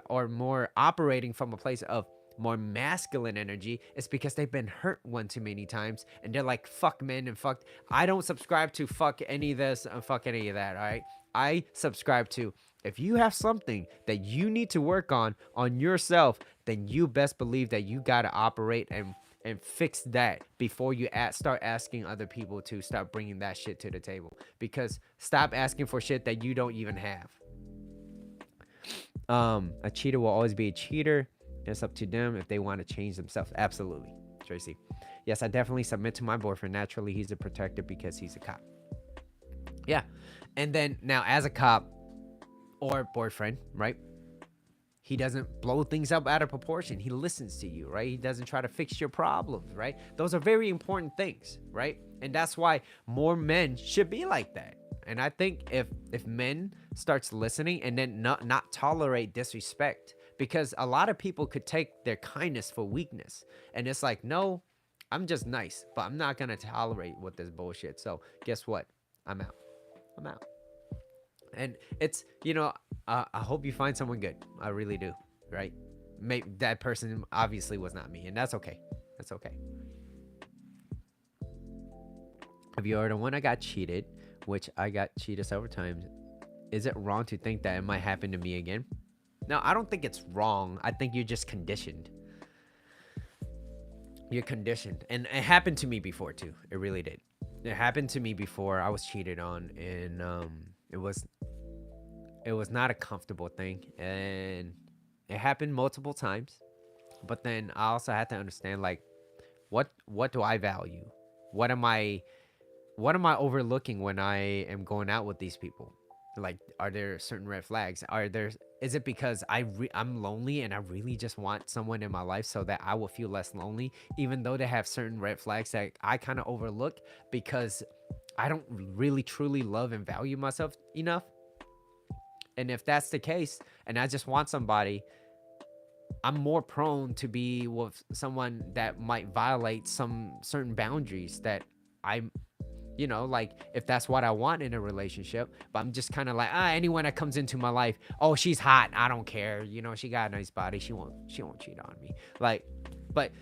or more operating from a place of more masculine energy. It's because they've been hurt one too many times and they're like, fuck men and fuck. I don't subscribe to fuck any of this and fuck any of that. All right. I subscribe to, if you have something that you need to work on yourself, then you best believe that you got to operate and fix that before you start asking other people to start bringing that shit to the table. Because stop asking for shit that you don't even have. A cheater will always be a cheater. It's up to them if they want to change themselves. Absolutely, Tracy. Yes, I definitely submit to my boyfriend. Naturally, he's a protector because he's a cop. Yeah. And then now as a cop or boyfriend, right? He doesn't blow things up out of proportion. He listens to you, right? He doesn't try to fix your problems, right? Those are very important things, right? And that's why more men should be like that. And I think if men starts listening and then not tolerate disrespect, because a lot of people could take their kindness for weakness. And it's like, no, I'm just nice, but I'm not going to tolerate with this bullshit. So guess what? I'm out. And it's, I hope you find someone good. I really do, right? That person obviously was not me, and that's okay. That's okay. If you're the one I got cheated, which I got cheated several times, is it wrong to think that it might happen to me again? No, I don't think it's wrong. I think you're just conditioned. You're conditioned. And it happened to me before, too. It really did. It happened to me before. I was cheated on, and it was not a comfortable thing, and it happened multiple times. But then I also had to understand, like, what do I value? What am I overlooking when I am going out with these people? Like, are there certain red flags? Is it because I'm lonely and I really just want someone in my life so that I will feel less lonely, even though they have certain red flags that I kind of overlook because I don't really truly love and value myself enough? And if that's the case, and I just want somebody, I'm more prone to be with someone that might violate some certain boundaries that I'm, like if that's what I want in a relationship. But I'm just kind of like, anyone that comes into my life, oh, she's hot, I don't care. She got a nice body. She won't cheat on me. Like, but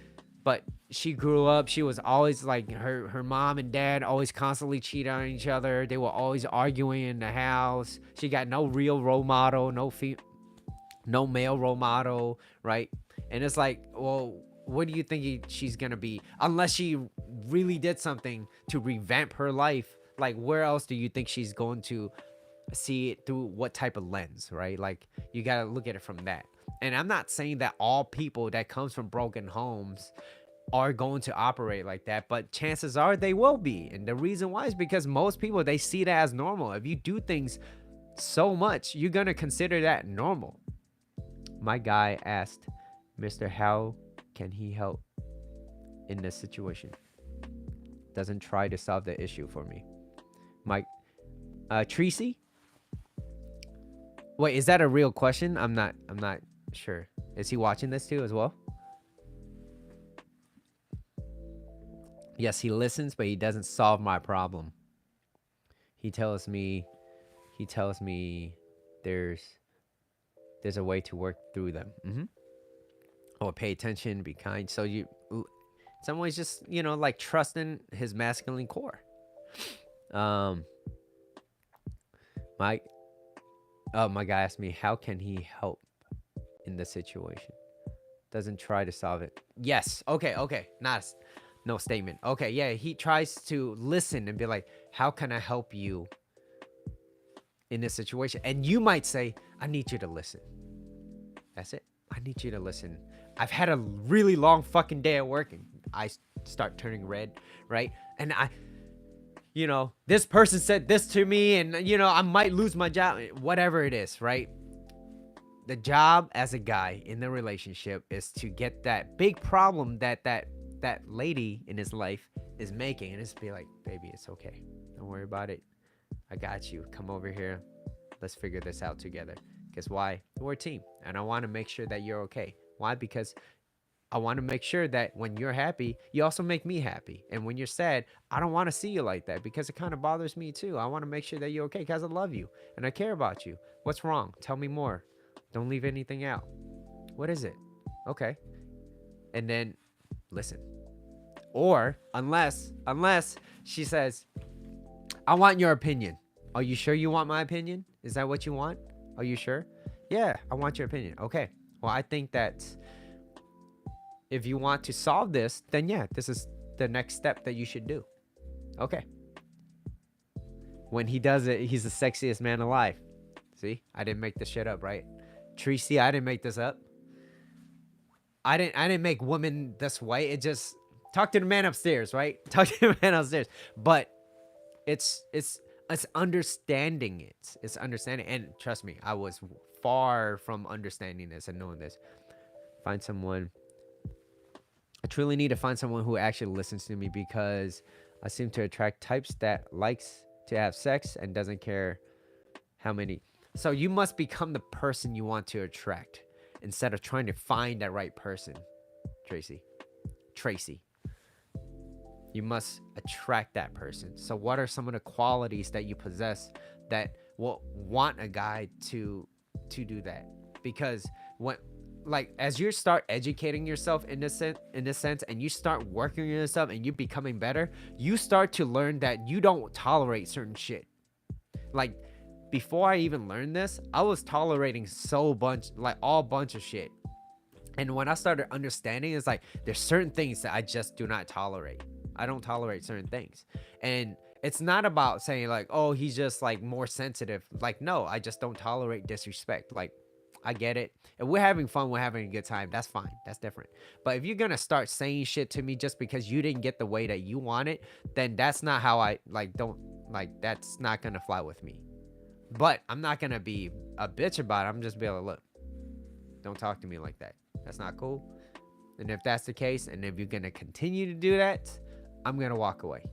she grew up, she was always like, her mom and dad always constantly cheat on each other. They were always arguing in the house. She got no real role model, no male role model, right? And it's like, well, what do you think she's gonna be? Unless she really did something to revamp her life, like where else do you think she's going to see it through? What type of lens, right? Like, you gotta look at it from that. And I'm not saying that all people that comes from broken homes are going to operate like that, but chances are they will be. And the reason why is because most people, they see that as normal. If you do things so much, you're gonna consider that normal. My guy asked Mr. How can he help in this situation? Doesn't try to solve the issue for me. Mike, Tracy? Wait, is that a real question? I'm not sure. Is he watching this too as well? Yes, he listens, but he doesn't solve my problem. He tells me there's a way to work through them. Or pay attention, be kind. So Someone's just, like trusting his masculine core. Um, my my guy asked me, how can he help in the situation? Doesn't try to solve it. Yes. Okay. No statement. Okay. Yeah. He tries to listen and be like, how can I help you in this situation? And you might say, I need you to listen. That's it. I need you to listen. I've had a really long fucking day at work and I start turning red, right? And this person said this to me and, I might lose my job, whatever it is, right? The job as a guy in the relationship is to get that big problem that lady in his life is making and just be like, baby, it's okay. Don't worry about it. I got you. Come over here. Let's figure this out together. Because why? We're a team. And I want to make sure that you're okay. Why? Because I want to make sure that when you're happy, you also make me happy. And when you're sad, I don't want to see you like that because it kind of bothers me too. I want to make sure that you're okay because I love you and I care about you. What's wrong? Tell me more. Don't leave anything out. What is it? Okay. And then listen. Or unless she says, I want your opinion. Are you sure you want my opinion? Is that what you want? Are you sure? Yeah, I want your opinion. Okay. Well, I think that if you want to solve this, then yeah, this is the next step that you should do. Okay. When he does it, he's the sexiest man alive. See? I didn't make this shit up, right? Tracy, I didn't make this up. I didn't make women this way. It just talk to the man upstairs, right? Talk to the man upstairs. But it's understanding it. It's understanding. And trust me, I was far from understanding this and knowing this. Find someone. I truly need to find someone who actually listens to me because I seem to attract types that likes to have sex and doesn't care how many. So you must become the person you want to attract instead of trying to find that right person, Tracy. You must attract that person. So what are some of the qualities that you possess that will want a guy to do that? Because as you start educating yourself in this sense and you start working on yourself and you becoming better, you start to learn that you don't tolerate certain shit. Like before I even learned this, I was tolerating all bunch of shit. And when I started understanding, it's like there's certain things that I just do not tolerate. I don't tolerate certain things. And it's not about saying like, oh, he's just like more sensitive. Like, no, I just don't tolerate disrespect. Like, I get it. If we're having fun, we're having a good time. That's fine. That's different. But if you're going to start saying shit to me just because you didn't get the way that you want it, then that's not how that's not going to fly with me. But I'm not going to be a bitch about it. I'm just be like, look, don't talk to me like that. That's not cool. And if that's the case, and if you're going to continue to do that, I'm going to walk away.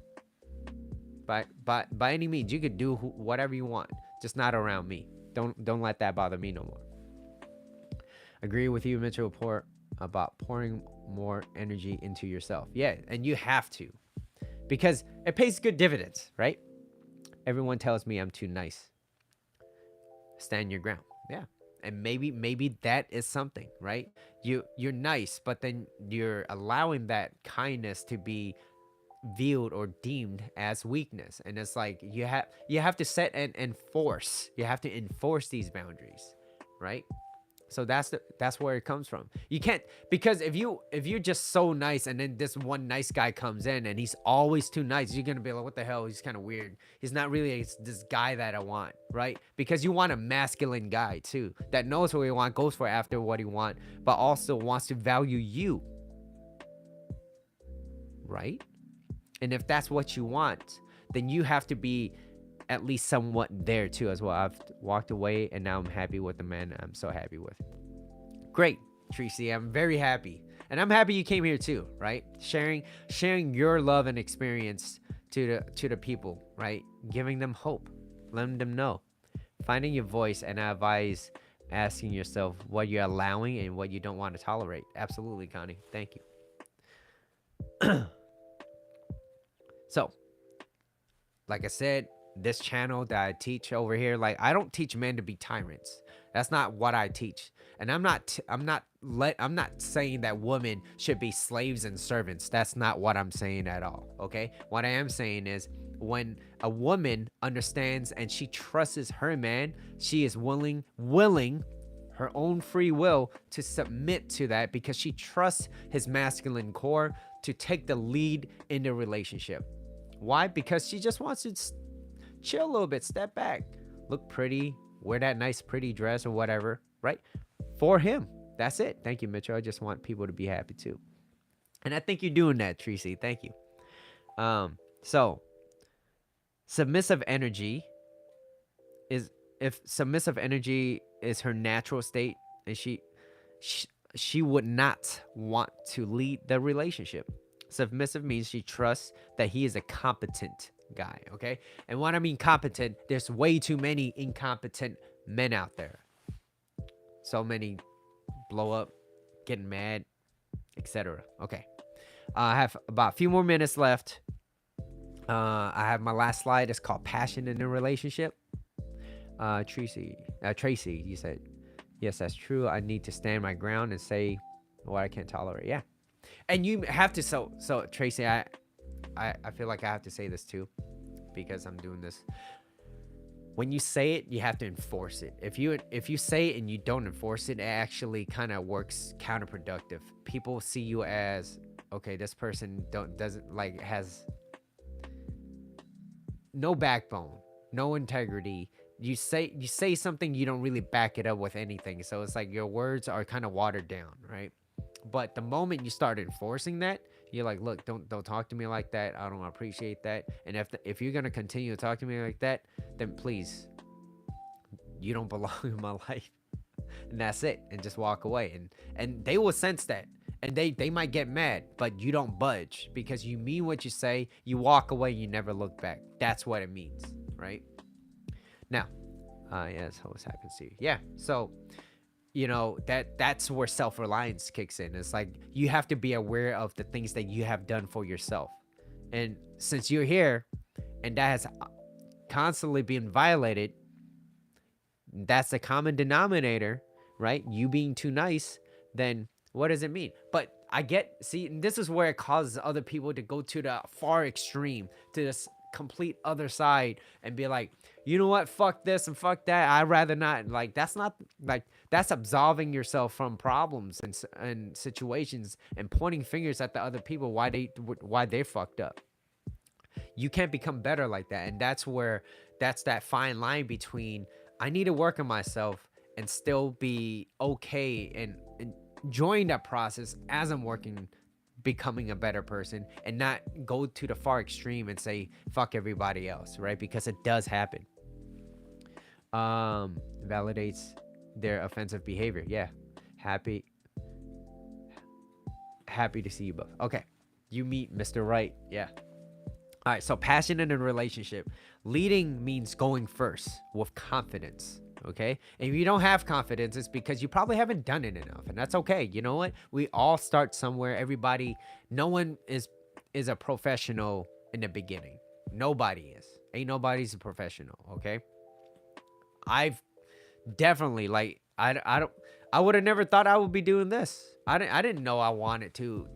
By any means, you could do whatever you want, just not around me. Don't let that bother me no more. Agree with you, Mitchell, about pouring more energy into yourself. Yeah, and you have to. Because it pays good dividends, right? Everyone tells me I'm too nice. Stand your ground. Yeah. And maybe that is something, right? You're nice, but then you're allowing that kindness to be viewed or deemed as weakness. And it's like you have to set and enforce. You have to enforce these boundaries, right? So that's where it comes from. You can't, because if you're just so nice and then this one nice guy comes in and he's always too nice, you're gonna be like, what the hell? He's kind of weird. He's not really this guy that I want, right? Because you want a masculine guy too that knows what he wants, goes for after what he wants, but also wants to value you, right? And if that's what you want, then you have to be at least somewhat there too as well. I've walked away and now I'm happy with the man I'm so happy with. Great, Tracy. I'm very happy. And I'm happy you came here too, right? Sharing your love and experience to the people, right? Giving them hope, letting them know. Finding your voice, and I advise asking yourself what you're allowing and what you don't want to tolerate. Absolutely, Connie. Thank you. So, like I said, this channel that I teach over here, like I don't teach men to be tyrants. That's not what I teach. And I'm not I'm not saying that women should be slaves and servants. That's not what I'm saying at all. Okay. What I am saying is when a woman understands and she trusts her man, she is willing her own free will to submit to that because she trusts his masculine core to take the lead in the relationship. Why? Because she just wants to chill a little bit, step back, look pretty, wear that nice pretty dress or whatever, right? For him. That's it. Thank you, Mitchell. I just want people to be happy too. And I think you're doing that, Tracy. Thank you. So submissive energy is, if submissive energy is her natural state, and she would not want to lead the relationship. Submissive means she trusts that he is a competent guy, okay? And when I mean competent, there's way too many incompetent men out there. So many blow up, getting mad, etc. Okay. I have about a few more minutes left. I have my last slide. It's called Passion in a Relationship. Tracy, you said, yes, that's true. I need to stand my ground and say what I can't tolerate. Yeah. And you have to, so Tracy, I feel like I have to say this too, because I'm doing this. When you say it, you have to enforce it. If you say it and you don't enforce it, it actually kind of works counterproductive. People see you as, okay, this person doesn't like, has no backbone, no integrity. You say something, you don't really back it up with anything. So it's like your words are kind of watered down, right? But the moment you start enforcing that, you're like, look, don't talk to me like that. I don't appreciate that. And if you're gonna continue to talk to me like that, then please, you don't belong in my life. And that's it. And just walk away. And they will sense that. And they might get mad, but you don't budge because you mean what you say. You walk away, you never look back. That's what it means, right? Now, yes, always happens to you. Yeah. So, you know, that's where self-reliance kicks in. It's like you have to be aware of the things that you have done for yourself. And since you're here and that has constantly been violated, that's the common denominator, right? You being too nice, then what does it mean? But see, this is where it causes other people to go to the far extreme, to this complete other side and be like, you know what, fuck this and fuck that, I'd rather not. Like, that's not, like, that's absolving yourself from problems and situations and pointing fingers at the other people why they fucked up. You can't become better like that. And that's that fine line between I need to work on myself and still be okay and enjoying that process as I'm becoming a better person, and not go to the far extreme and say fuck everybody else, right? Because it does happen. Validates their offensive behavior. Yeah. Happy to see you both. Okay. You meet Mr. Right. Yeah. All right. So passion in a relationship. Leading means going first with confidence. Okay. And if you don't have confidence, it's because you probably haven't done it enough. And that's okay. You know what? We all start somewhere. No one is a professional in the beginning. Nobody is. Ain't nobody's a professional. Okay. I've definitely, like, I would have never thought I would be doing this. I didn't know I wanted to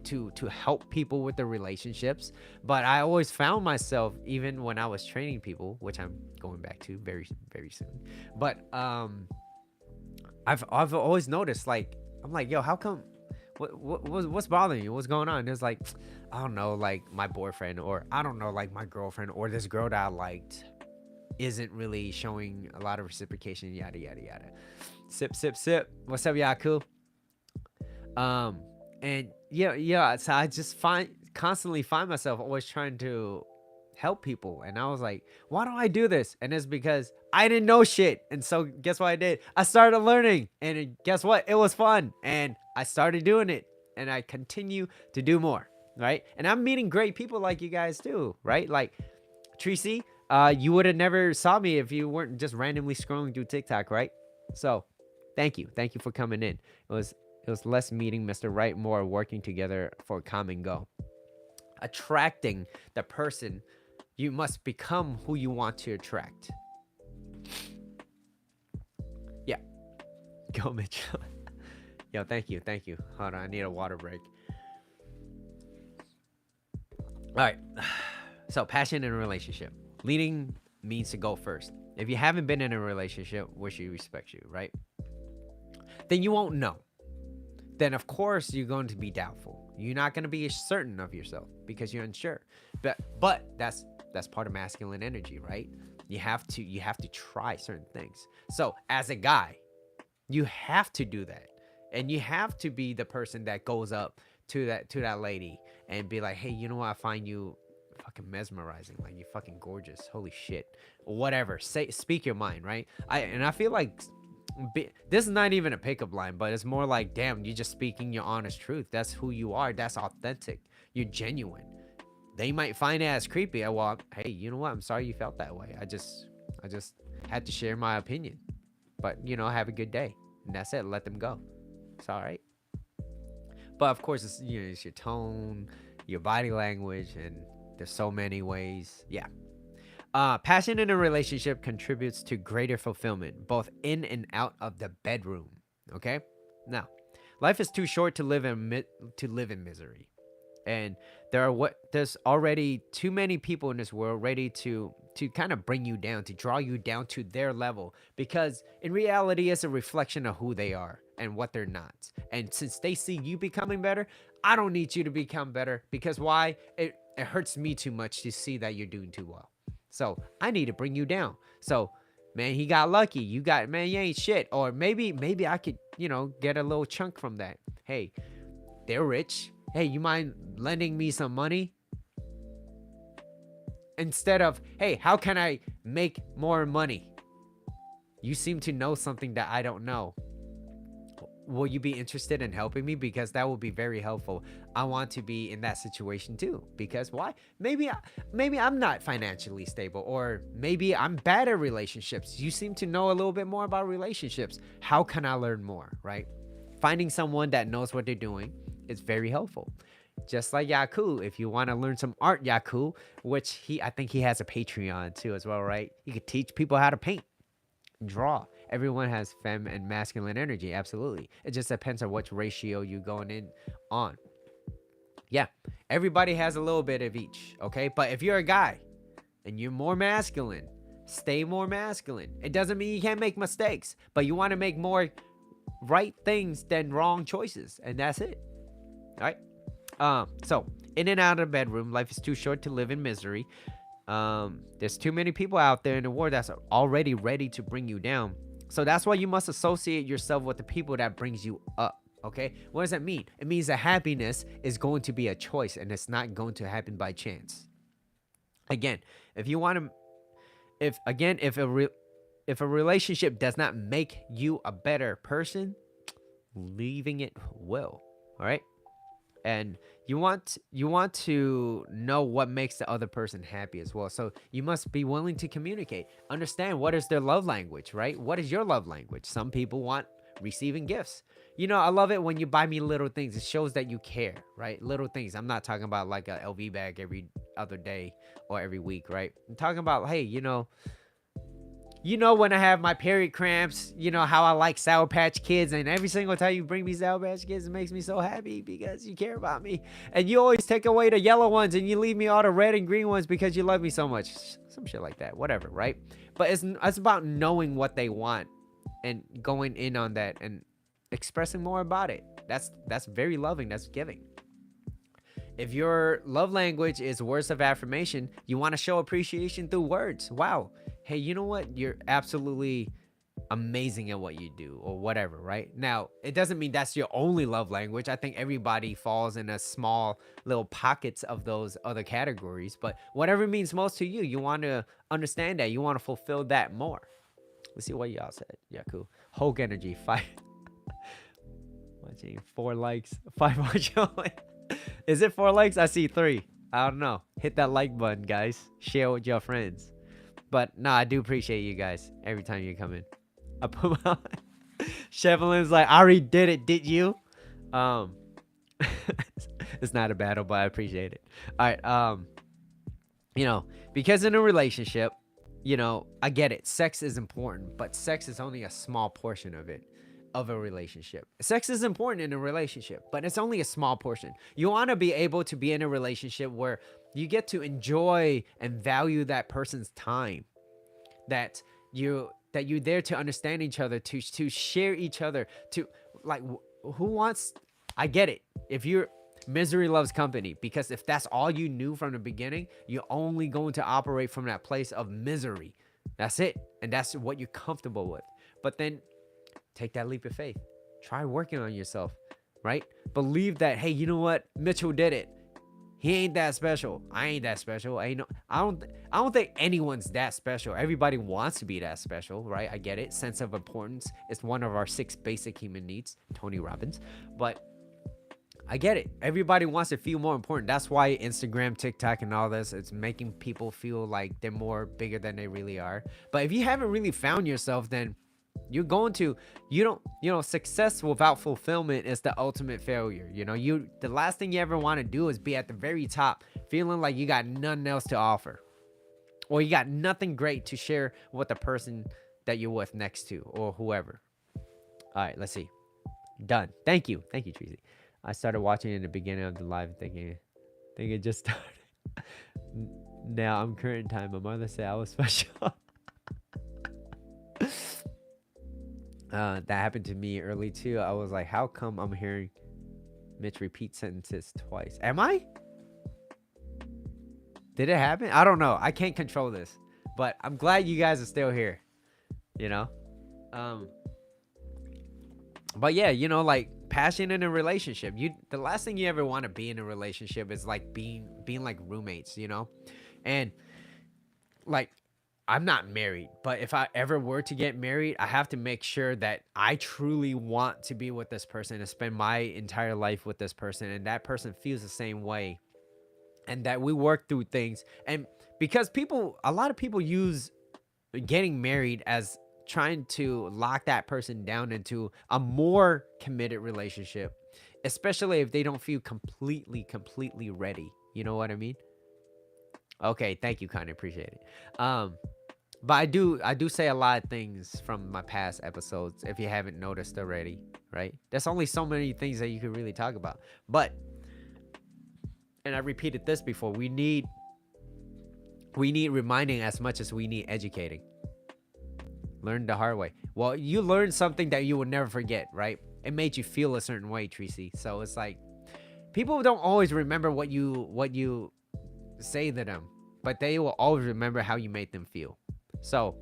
help people with their relationships, but I always found myself, even when I was training people, which I'm going back to very, very soon. But I've always noticed, like, I'm like, yo, how come? What's bothering you? What's going on? There's like, I don't know, like my boyfriend, or I don't know, like my girlfriend, or this girl that I liked isn't really showing a lot of reciprocation, yada yada yada. Sip sip sip. What's up, Yaku? And yeah, so I just constantly find myself always trying to help people, and I was like, why don't I do this? And it's because I didn't know shit. And so guess what I did? I started learning, and guess what? It was fun, and I started doing it, and I continue to do more, right? And I'm meeting great people like you guys too, right? Like Tracy, you would have never saw me if you weren't just randomly scrolling through TikTok, right? So thank you for coming in. It was less meeting Mr. Right, more working together for a common goal. Attracting the person, you must become who you want to attract. Yeah. Go, Mitchell. Yo, thank you, thank you. Hold on, I need a water break. All right. So, passion in a relationship. Leading means to go first. If you haven't been in a relationship where she respects you, right? Then you won't know. Then of course you're going to be doubtful. You're not going to be certain of yourself because you're unsure. But that's part of masculine energy, right? You have to try certain things. So, as a guy, you have to do that. And you have to be the person that goes up to that lady and be like, "Hey, you know what? I find you fucking mesmerizing. Like, you fucking gorgeous. Holy shit." Whatever. Speak your mind, right? I feel like this is not even a pickup line, but it's more like, damn, you're just speaking your honest truth. That's who you are. That's authentic. You're genuine. They might find it as creepy. Well, hey, you know what? I'm sorry you felt that way. I just had to share my opinion. But have a good day, and that's it. Let them go. It's all right. But of course, it's your tone, your body language, and there's so many ways. Yeah. Passion in a relationship contributes to greater fulfillment, both in and out of the bedroom. Okay. Now, life is too short to live in misery, and there's already too many people in this world ready to kind of bring you down, to draw you down to their level, because in reality it's a reflection of who they are and what they're not. And since they see you becoming better, I don't need you to become better, because why? It hurts me too much to see that you're doing too well. So I need to bring you down. So, man, he got lucky. Man, you ain't shit. Or maybe I could, get a little chunk from that. Hey, they're rich. Hey, you mind lending me some money? Instead of, hey, how can I make more money? You seem to know something that I don't know. Will you be interested in helping me? Because that will be very helpful. I want to be in that situation too. Because why? Maybe I'm not financially stable, or maybe I'm bad at relationships. You seem to know a little bit more about relationships. How can I learn more, right? Finding someone that knows what they're doing is very helpful. Just like Yaku, if you want to learn some art, Yaku, which I think he has a Patreon too as well, right? You could teach people how to paint, draw. Everyone has femme and masculine energy, absolutely. It just depends on which ratio you going in on. Yeah, everybody has a little bit of each, okay? But if you're a guy and you're more masculine, stay more masculine. It doesn't mean you can't make mistakes, but you want to make more right things than wrong choices, and that's it. All right. So in and out of the bedroom, life is too short to live in misery. There's too many people out there in the world that's already ready to bring you down. So that's why you must associate yourself with the people that brings you up. Okay, what does that mean? It means that happiness is going to be a choice, and it's not going to happen by chance. Again, if you want to, if a relationship does not make you a better person, leaving it will. All right. And you want to know what makes the other person happy as well. So you must be willing to communicate, understand what is their love language, right? What is your love language? Some people want receiving gifts. I love it when you buy me little things. It shows that you care, right? Little things. I'm not talking about like a LV bag every other day or every week, right? I'm talking about, hey, when I have my period cramps, how I like Sour Patch Kids, and every single time you bring me Sour Patch Kids, it makes me so happy because you care about me. And you always take away the yellow ones and you leave me all the red and green ones because you love me so much. Some shit like that, whatever, right? But it's about knowing what they want and going in on that and expressing more about it. That's very loving. That's giving. If your love language is words of affirmation, you want to show appreciation through words. Wow. Hey, you know what? You're absolutely amazing at what you do, or whatever, right? Now, it doesn't mean that's your only love language. I think everybody falls in a small little pockets of those other categories, but whatever means most to you, you want to understand that. You want to fulfill that more. Let's see what y'all said. Yeah, cool. Hulk energy, 5. Watching 4 likes, 5 watching. Is it 4 likes? I see 3. I don't know. Hit that like button, guys. Share with your friends. But no, I do appreciate you guys every time you come in. I put my Chevelin's like, I already did it, did you? It's not a battle, but I appreciate it. All right. Because in a relationship, I get it. Sex is important, but sex is only a small portion of it. of a relationship. Sex is important in a relationship, but it's only a small portion. You want to be able to be in a relationship where you get to enjoy and value that person's time, that you're there to understand each other, to share each other, to like who wants. I get it. If you're misery loves company, because if that's all you knew from the beginning, you're only going to operate from that place of misery. That's it, and that's what you're comfortable with. But then take that leap of faith. Try working on yourself, right? Believe that, hey, you know what? Mitchell did it. He ain't that special. I ain't that special. I don't think anyone's that special. Everybody wants to be that special, right? I get it. Sense of importance is one of our 6 basic human needs, Tony Robbins. But I get it. Everybody wants to feel more important. That's why Instagram, TikTok, and all this, it's making people feel like they're more bigger than they really are. But if you haven't really found yourself, then you're going to, success without fulfillment is the ultimate failure. The last thing you ever want to do is be at the very top, feeling like you got nothing else to offer, or you got nothing great to share with the person that you're with next to, or whoever. All right, let's see. Done. Thank you, Tracy. I started watching in the beginning of the live thinking it just started. Now I'm current time. My mother said I was special. That happened to me early too. I was like, how come I'm hearing Mitch repeat sentences twice? Am I? Did it happen? I don't know. I can't control this. But I'm glad you guys are still here. But yeah, like passion in a relationship. The last thing you ever want to be in a relationship is like being like roommates, And like, I'm not married, but if I ever were to get married, I have to make sure that I truly want to be with this person and spend my entire life with this person, and that person feels the same way, and that we work through things. And because a lot of people use getting married as trying to lock that person down into a more committed relationship, especially if they don't feel completely ready. You know what I mean? Okay, thank you, kind of appreciate it. But I do say a lot of things from my past episodes, if you haven't noticed already, right? There's only so many things that you can really talk about. But, and I repeated this before, we need reminding as much as we need educating. Learn the hard way. Well, you learned something that you will never forget, right? It made you feel a certain way, Tracy. So it's like, people don't always remember what you say to them, but they will always remember how you made them feel. So,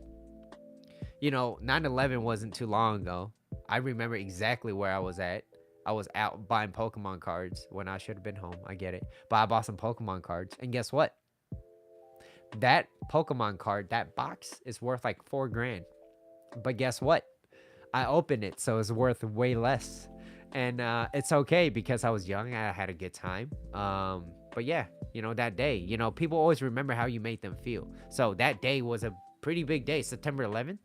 9/11 wasn't too long ago. I remember exactly where I was at. I was out buying Pokemon cards when I should have been home. I get it. But I bought some Pokemon cards. And guess what? That Pokemon card, that box is worth like $4,000. But guess what? I opened it, so it's worth way less. And it's okay because I was young. I had a good time. But yeah, that day, people always remember how you made them feel. So that day was a pretty big day, September 11th.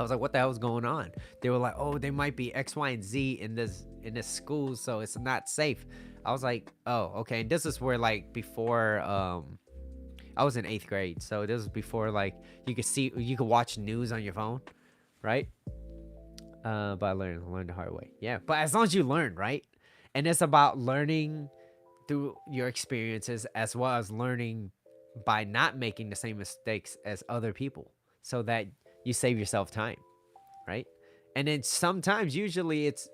I was like, what the hell is going on? They were like, oh, there might be X, Y, and Z in this school, so it's not safe. I was like, oh, okay. And this is where like before I was in 8th grade, so this was before like you could watch news on your phone, right? But I learned the hard way. Yeah, but as long as you learn, right? And it's about learning through your experiences, as well as learning by not making the same mistakes as other people, so that you save yourself time, right? And then sometimes, usually, it's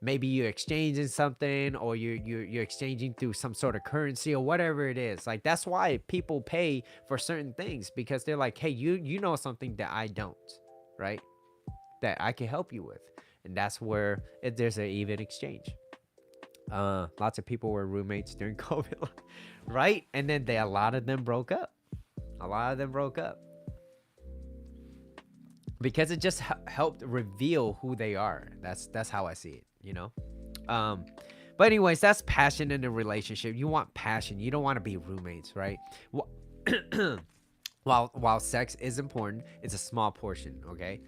maybe you're exchanging something, or you're exchanging through some sort of currency or whatever it is. Like, that's why people pay for certain things, because they're like, hey, you know something that I don't, right? That I can help you with. And that's where there's an even exchange. Lots of people were roommates during COVID, right? And then a lot of them broke up. Because it just helped reveal who they are. That's how I see it, But anyways, that's passion in a relationship. You want passion. You don't want to be roommates, right? While sex is important, it's a small portion, okay?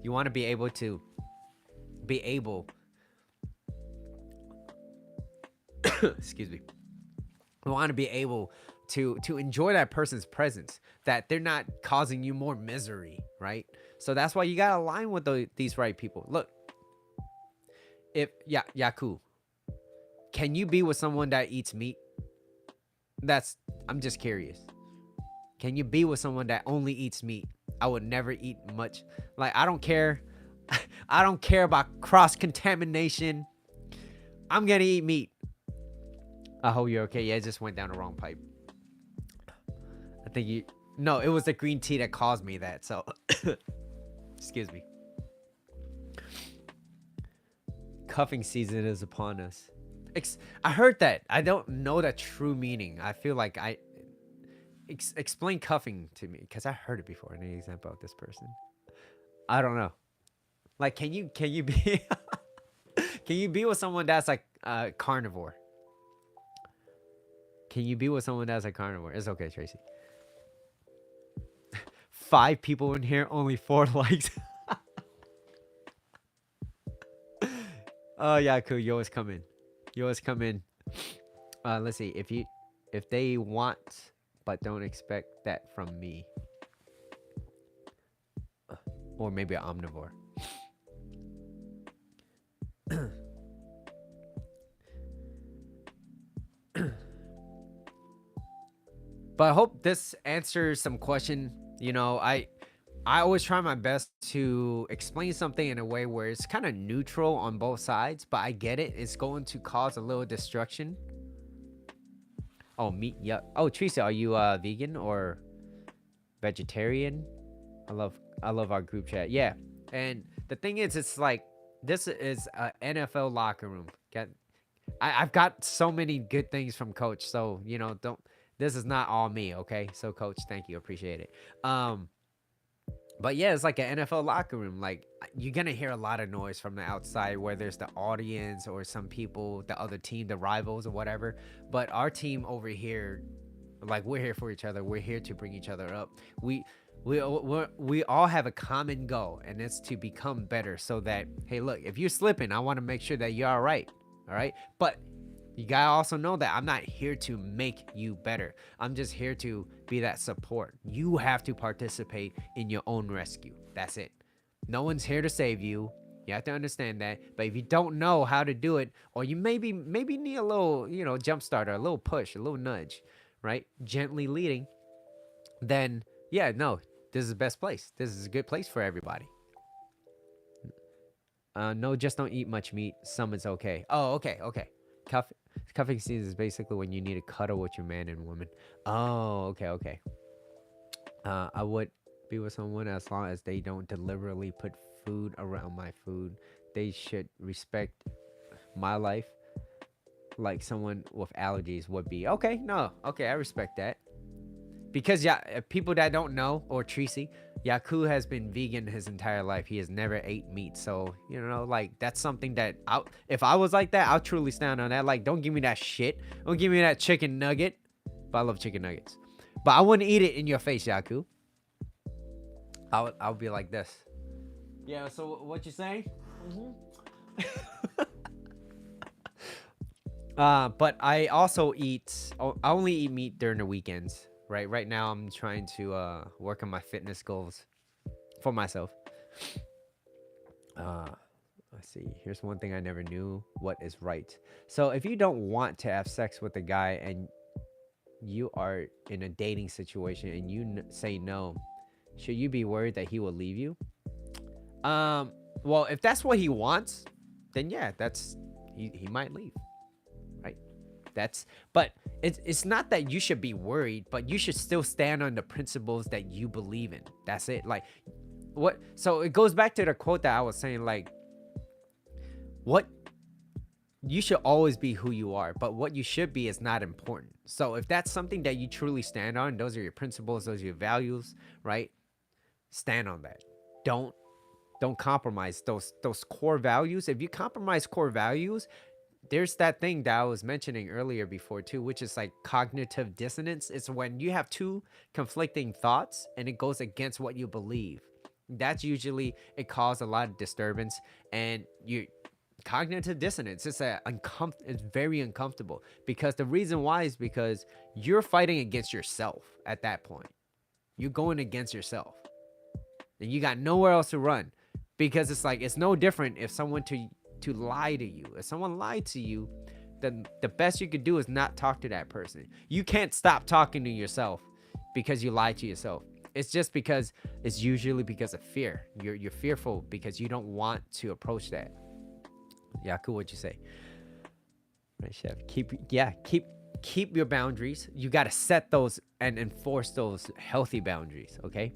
You want to be able excuse me. You want to be able to enjoy that person's presence, that they're not causing you more misery, right? So that's why you gotta align with these right people. Look, if Yaku, can you be with someone that eats meat? That's I'm just curious. Can you be with someone that only eats meat? I would never eat much. Like I don't care. I don't care about cross contamination. I'm gonna eat meat. I hope you're okay. Yeah, it just went down the wrong pipe. I think you. No, it was the green tea that caused me that. So, excuse me. Cuffing season is upon us. I heard that. I don't know the true meaning. I feel like I explain cuffing to me because I heard it before. Any example of this person? I don't know. Like, can you be can you be with someone that's like carnivore? Can you be with someone that's a carnivore? It's okay, Tracy. 5 people in here, only 4 likes. Oh yeah, cool. You always come in. You always come in. Let's see. If they want but don't expect that from me. Or maybe an omnivore. But I hope this answers some question. You know, I always try my best to explain something in a way where it's kind of neutral on both sides, but I get it. It's going to cause a little destruction. Oh, meat. Yeah. Oh, Teresa, are you vegan or vegetarian? I love our group chat. Yeah. And the thing is, it's like this is a NFL locker room. I've got so many good things from Coach, so you know, don't. This is not all me, okay? So, Coach, thank you, appreciate it. But yeah, it's like an NFL locker room. Like you're gonna hear a lot of noise from the outside, whether it's the audience or some people, the other team, the rivals or whatever. But our team over here, like we're here for each other. We're here to bring each other up. We all have a common goal, and it's to become better. So that hey, look, if you're slipping, I want to make sure that you're all right. All right, but you gotta also know that I'm not here to make you better. I'm just here to be that support. You have to participate in your own rescue. That's it. No one's here to save you. You have to understand that. But if you don't know how to do it, or you maybe need a little, you know, jump starter, a little push, a little nudge, right? Gently leading, then yeah, no, this is the best place. This is a good place for everybody. No, just don't eat much meat. Some is okay. Oh, okay. Cuffing season is basically when you need to cuddle with your man and woman. Oh, okay. I would be with someone as long as they don't deliberately put food around my food. They should respect my life like someone with allergies would be. Okay, no. Okay, I respect that. Because yeah, people that don't know, or Tracy, Yaku has been vegan his entire life. He has never ate meat. So, you know, like that's something that if I was like that, I'll truly stand on that. Like, don't give me that shit. Don't give me that chicken nugget. But I love chicken nuggets. But I wouldn't eat it in your face, Yaku. I'll be like this. Yeah, so what you saying? But I also I only eat meat during the weekends. Right now I'm trying to work on my fitness goals for myself. Let's see. Here's one thing I never knew. What is right? So if you don't want to have sex with a guy and you are in a dating situation and you say no, should you be worried that he will leave you? Well, if that's what he wants, then yeah, he might leave. But it's not that you should be worried, but you should still stand on the principles that you believe in. That's it. Like what? So it goes back to the quote that I was saying, like what you should always be who you are, but what you should be is not important. So if that's something that you truly stand on, those are your principles, those are your values, right? Stand on that. Don't compromise those core values. If you compromise core values, there's that thing that I was mentioning earlier before too, which is like cognitive dissonance. It's when you have two conflicting thoughts and it goes against what you believe. That's usually it causes a lot of disturbance, and you cognitive dissonance. It's very uncomfortable, because the reason why is because you're fighting against yourself at that point. You're going against yourself, and you got nowhere else to run, because it's like, it's no different if someone to lie to you. If someone lied to you, then the best you could do is not talk to that person. You can't stop talking to yourself because you lied to yourself. It's just because it's usually because of fear. You're fearful because you don't want to approach that. Yeah, cool. What you say, right, chef? Keep your boundaries. You got to set those and enforce those healthy boundaries. Okay.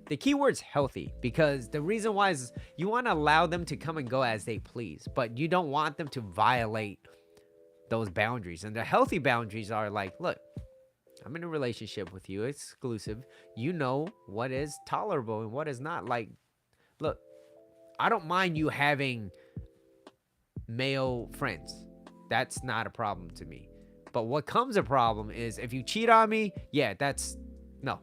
The key word's healthy, because the reason why is you want to allow them to come and go as they please, but you don't want them to violate those boundaries. And the healthy boundaries are like, look, I'm in a relationship with you, exclusive. You know what is tolerable and what is not. Like, look, I don't mind you having male friends. That's not a problem to me. But what comes a problem is if you cheat on me, yeah, that's no.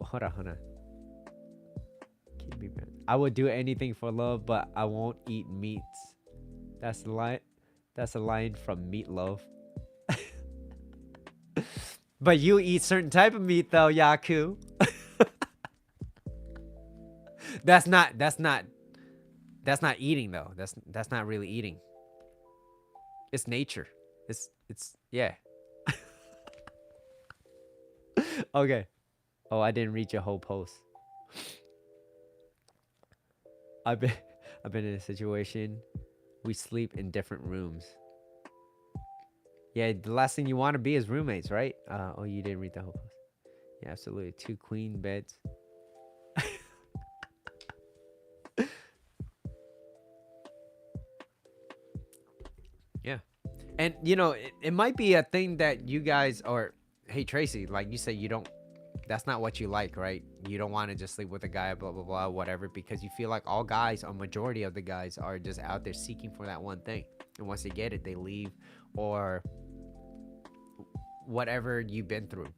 Hold on. Keep me back. I would do anything for love, but I won't eat meats. That's the line. That's a line from Meatloaf. But you eat certain type of meat though, Yaku. That's not eating though. That's not really eating. It's nature. It's yeah. Okay. Oh, I didn't read your whole post. I've been in a situation. We sleep in different rooms. Yeah, the last thing you want to be is roommates, right? Oh, you didn't read the whole post. Yeah, absolutely. 2 queen beds. Yeah. And, it might be a thing that you guys are, hey, Tracy, like you say, that's not what you like, right? You don't want to just sleep with a guy, blah, blah, blah, whatever, because you feel like all guys, or majority of the guys, are just out there seeking for that one thing. And once they get it, they leave, or whatever you've been through,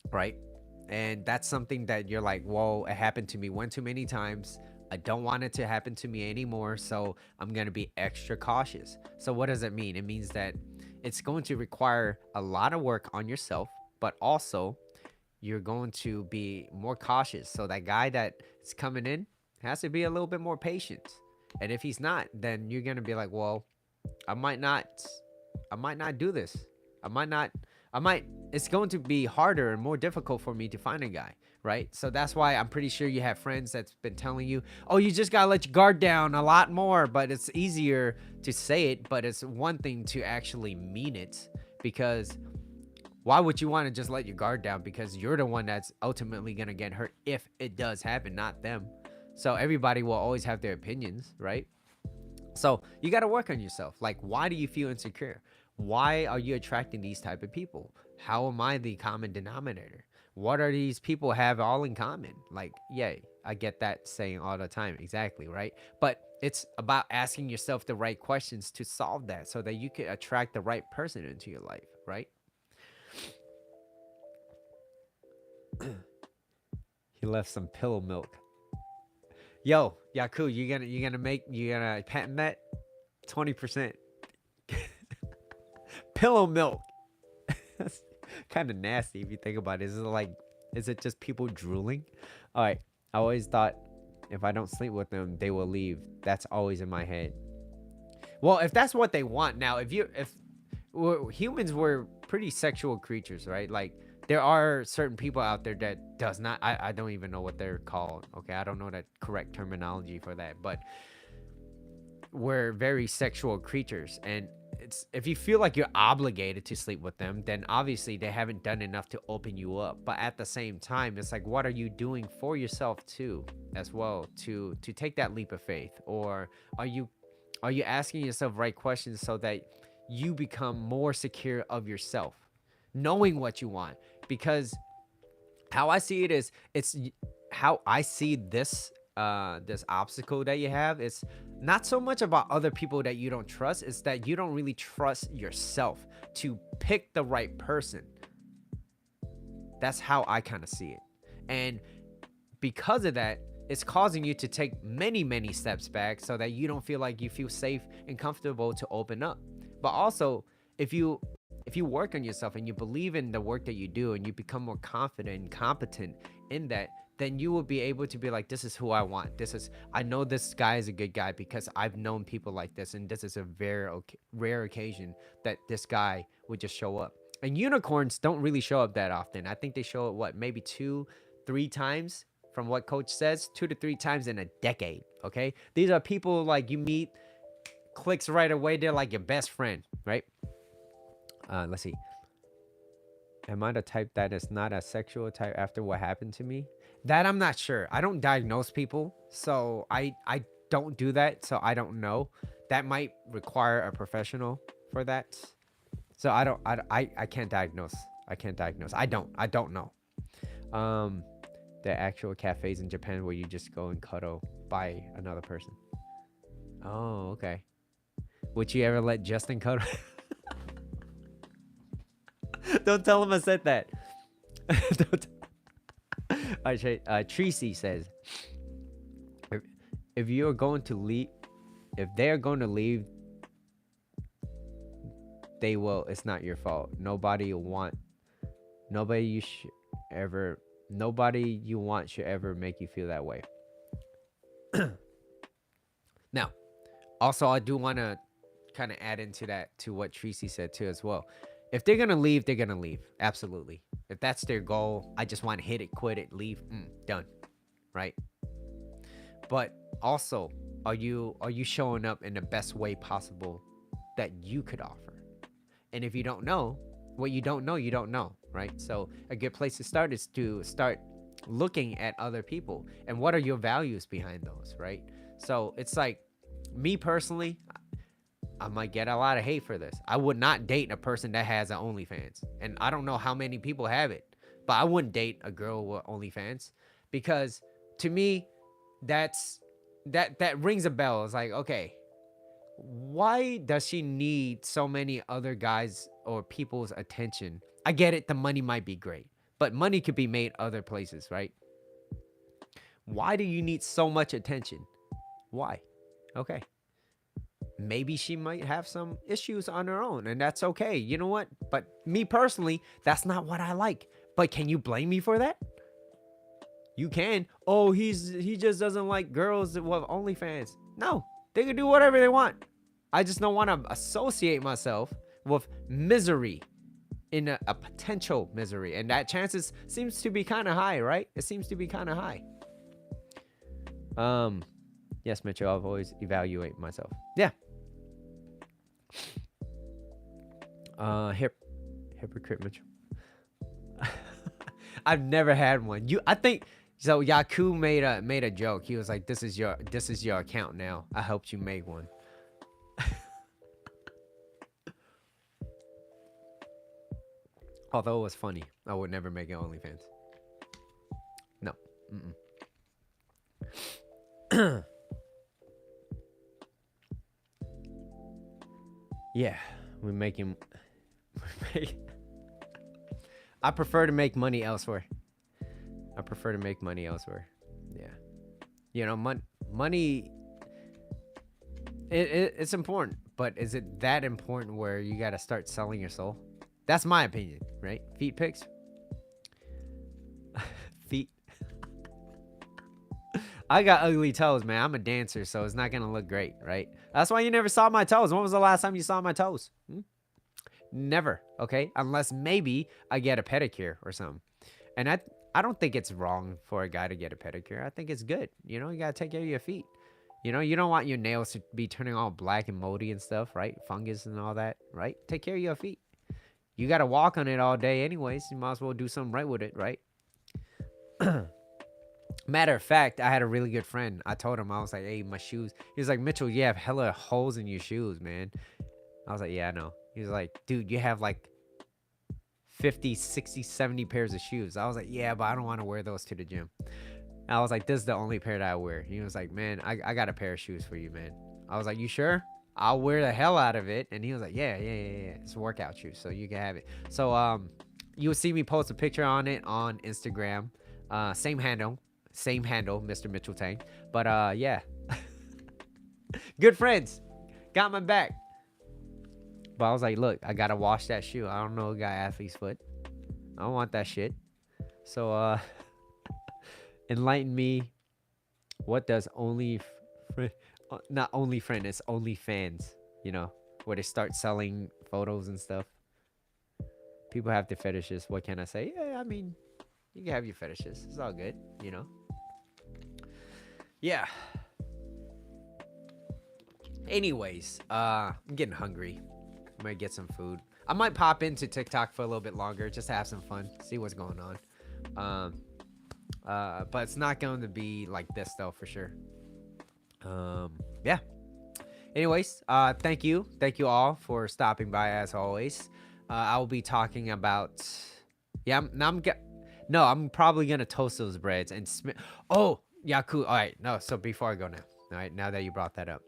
right? And that's something that you're like, whoa, it happened to me one too many times. I don't want it to happen to me anymore, so I'm going to be extra cautious. So what does it mean? It means that it's going to require a lot of work on yourself, but also you're going to be more cautious. So that guy that's coming in has to be a little bit more patient. And if he's not, then you're going to be like, well, I might not do this. It's going to be harder and more difficult for me to find a guy, right? So that's why I'm pretty sure you have friends that's been telling you, oh, you just got to let your guard down a lot more. But it's easier to say it, but it's one thing to actually mean it, because why would you want to just let your guard down? Because you're the one that's ultimately going to get hurt if it does happen, not them. So everybody will always have their opinions, right? So you got to work on yourself. Like, why do you feel insecure? Why are you attracting these type of people? How am I the common denominator? What are these people have all in common? Like, yeah, I get that saying all the time. Exactly, right? But it's about asking yourself the right questions to solve that, so that you can attract the right person into your life, right? He left some pillow milk. Yo, Yaku, you gonna patent that? 20%. Pillow milk. That's kind of nasty if you think about it. Is it just people drooling? All right. I always thought if I don't sleep with them, they will leave. That's always in my head. Well, if that's what they want. Now, if humans were pretty sexual creatures, right? Like, there are certain people out there that does not, I don't even know what they're called. Okay. I don't know the correct terminology for that, but we're very sexual creatures. And if you feel like you're obligated to sleep with them, then obviously they haven't done enough to open you up. But at the same time, it's like, what are you doing for yourself too, as well, to take that leap of faith? Or are you asking yourself right questions so that you become more secure of yourself, knowing what you want? Because how I see it is, it's how I see this obstacle that you have. It's not so much about other people that you don't trust. It's that you don't really trust yourself to pick the right person. That's how I kind of see it. And because of that, it's causing you to take many steps back so that you don't feel like you feel safe and comfortable to open up. But also, if you work on yourself and you believe in the work that you do and you become more confident and competent in that, then you will be able to be like, this is who I want. I know this guy is a good guy because I've known people like this, and this is a very rare occasion that this guy would just show up. And unicorns don't really show up that often. I think they show up, what, maybe 2-3 times, from what coach says, 2 to 3 times in a decade. Okay, these are people like you meet, clicks right away. They're like your best friend, right? Let's see. Am I the type that is not a sexual type after what happened to me? That I'm not sure. I don't diagnose people, so I don't do that, so I don't know. That might require a professional for that. So I can't diagnose. I can't diagnose. I don't know. The actual cafes in Japan where you just go and cuddle by another person. Oh, okay. Would you ever let Justin cuddle? Don't tell him I said that. Tracy says, if you are going to leave, if they are going to leave, they will. It's not your fault. Nobody you want should ever make you feel that way. Now, also, I do want to kind of add into that, to what Tracy said too as well. If they're gonna leave, they're gonna leave. Absolutely. If that's their goal, I just want to hit it, quit it, leave. Done. Right? But also, are you showing up in the best way possible that you could offer? And if you don't know, what you don't know, you don't know, right? So a good place to start is to start looking at other people and what are your values behind those, right? So it's like, me personally, I might get a lot of hate for this. I would not date a person that has an OnlyFans. And I don't know how many people have it, but I wouldn't date a girl with OnlyFans, because to me, that rings a bell. It's like, okay, why does she need so many other guys or people's attention? I get it, the money might be great, but money could be made other places, right? Why do you need so much attention? Why? Okay. Maybe she might have some issues on her own, and that's okay. You know what? But me personally, that's not what I like. But can you blame me for that? You can. Oh, he just doesn't like girls with OnlyFans. No, they can do whatever they want. I just don't want to associate myself with misery, in a potential misery, and that chances seems to be kind of high, right? It seems to be kind of high. Yes, Mitchell, I've always evaluate myself. Yeah. Hypocrite Mitchell. I've never had one. I think so. Yaku made a joke. He was like, "This is your account now. I helped you make one." Although it was funny, I would never make an OnlyFans. No. Yeah, I prefer to make money elsewhere. Yeah. You know, money, it's important, but is it that important where you got to start selling your soul? That's my opinion, right? Feet pics. Feet. I got ugly toes, man. I'm a dancer, so it's not gonna look great, right? That's why you never saw my toes. When was the last time you saw my toes? Never, okay? Unless maybe I get a pedicure or something. And I don't think it's wrong for a guy to get a pedicure. I think it's good. You know, you gotta take care of your feet. You know, you don't want your nails to be turning all black and moldy and stuff, right? Fungus and all that, right? Take care of your feet. You gotta walk on it all day anyways. You might as well do something right with it, right? Matter of fact, I had a really good friend. I told him, I was like, hey, my shoes. He was like, Mitchell, you have hella holes in your shoes, man. I was like, yeah, I know. He was like, dude, you have like 50, 60, 70 pairs of shoes. I was like, yeah, but I don't want to wear those to the gym. I was like, this is the only pair that I wear. He was like, man, I got a pair of shoes for you, man. I was like, you sure? I'll wear the hell out of it. And he was like, yeah. It's workout shoes, so you can have it. So you'll see me post a picture on it on Instagram. Same handle. Same handle, Mr. Mitchell Tang. But yeah, good friends. Got my back. But I was like, look, I gotta wash that shoe. I don't know a guy athlete's foot. I don't want that shit. So enlighten me. What does not only friend, it's only fans, you know, where they start selling photos and stuff. People have their fetishes. What can I say? Yeah, I mean, you can have your fetishes. It's all good, you know. Yeah. Anyways, I'm getting hungry. I might get some food. I might pop into TikTok for a little bit longer, just to have some fun, see what's going on. But it's not going to be like this though, for sure. Yeah. Anyways, thank you all for stopping by as always. I will be talking about. Yeah, I'm probably gonna toast those breads and oh, yeah, cool. All right, no. So before I go now, all right, now that you brought that up,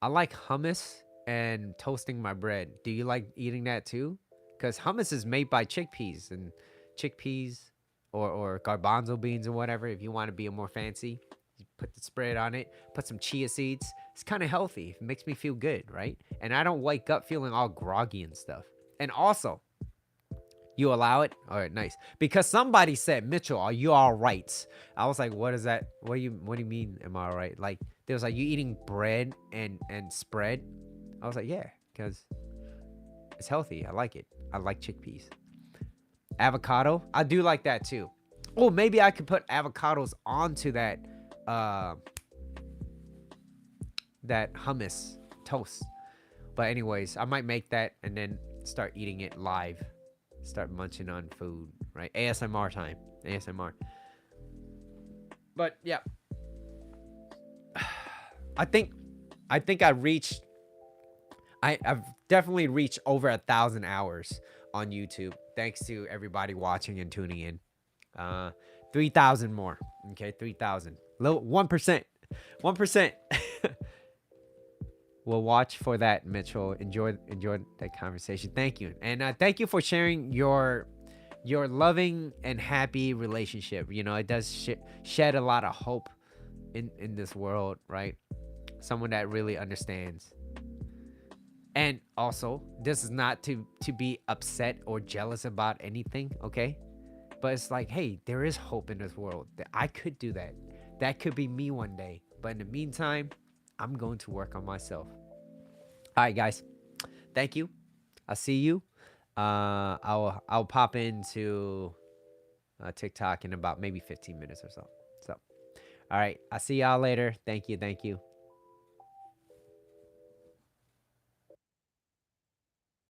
I like hummus and toasting my bread. Do you like eating that too? Because hummus is made by chickpeas and chickpeas or garbanzo beans or whatever. If you want to be a more fancy, you put the spread on it. Put some chia seeds. It's kind of healthy. It makes me feel good, right? And I don't wake up feeling all groggy and stuff. And also, you allow it? All right, nice. Because somebody said, Mitchell, are you all right? I was like, what is that? What do you mean, am I all right? Like, there was like, you eating bread and spread? I was like, yeah, because it's healthy. I like it. I like chickpeas. Avocado, I do like that too. Oh, maybe I could put avocados onto that that hummus toast. But anyways, I might make that and then start eating it live. Start munching on food, right? ASMR time. ASMR. But yeah. I think I've definitely reached over 1,000 hours on YouTube. Thanks to everybody watching and tuning in. 3,000 more. Okay, 3,000. Little 1%. 1%. We'll watch for that, Mitchell. Enjoy that conversation. Thank you, and thank you for sharing your loving and happy relationship. You know, it does shed a lot of hope in this world, right? Someone that really understands. And also, this is not to be upset or jealous about anything, okay? But it's like, hey, there is hope in this world that I could do that. That could be me one day. But in the meantime, I'm going to work on myself. All right, guys. Thank you. I'll see you. I'll pop into TikTok in about maybe 15 minutes or so. So, all right. I'll see y'all later. Thank you.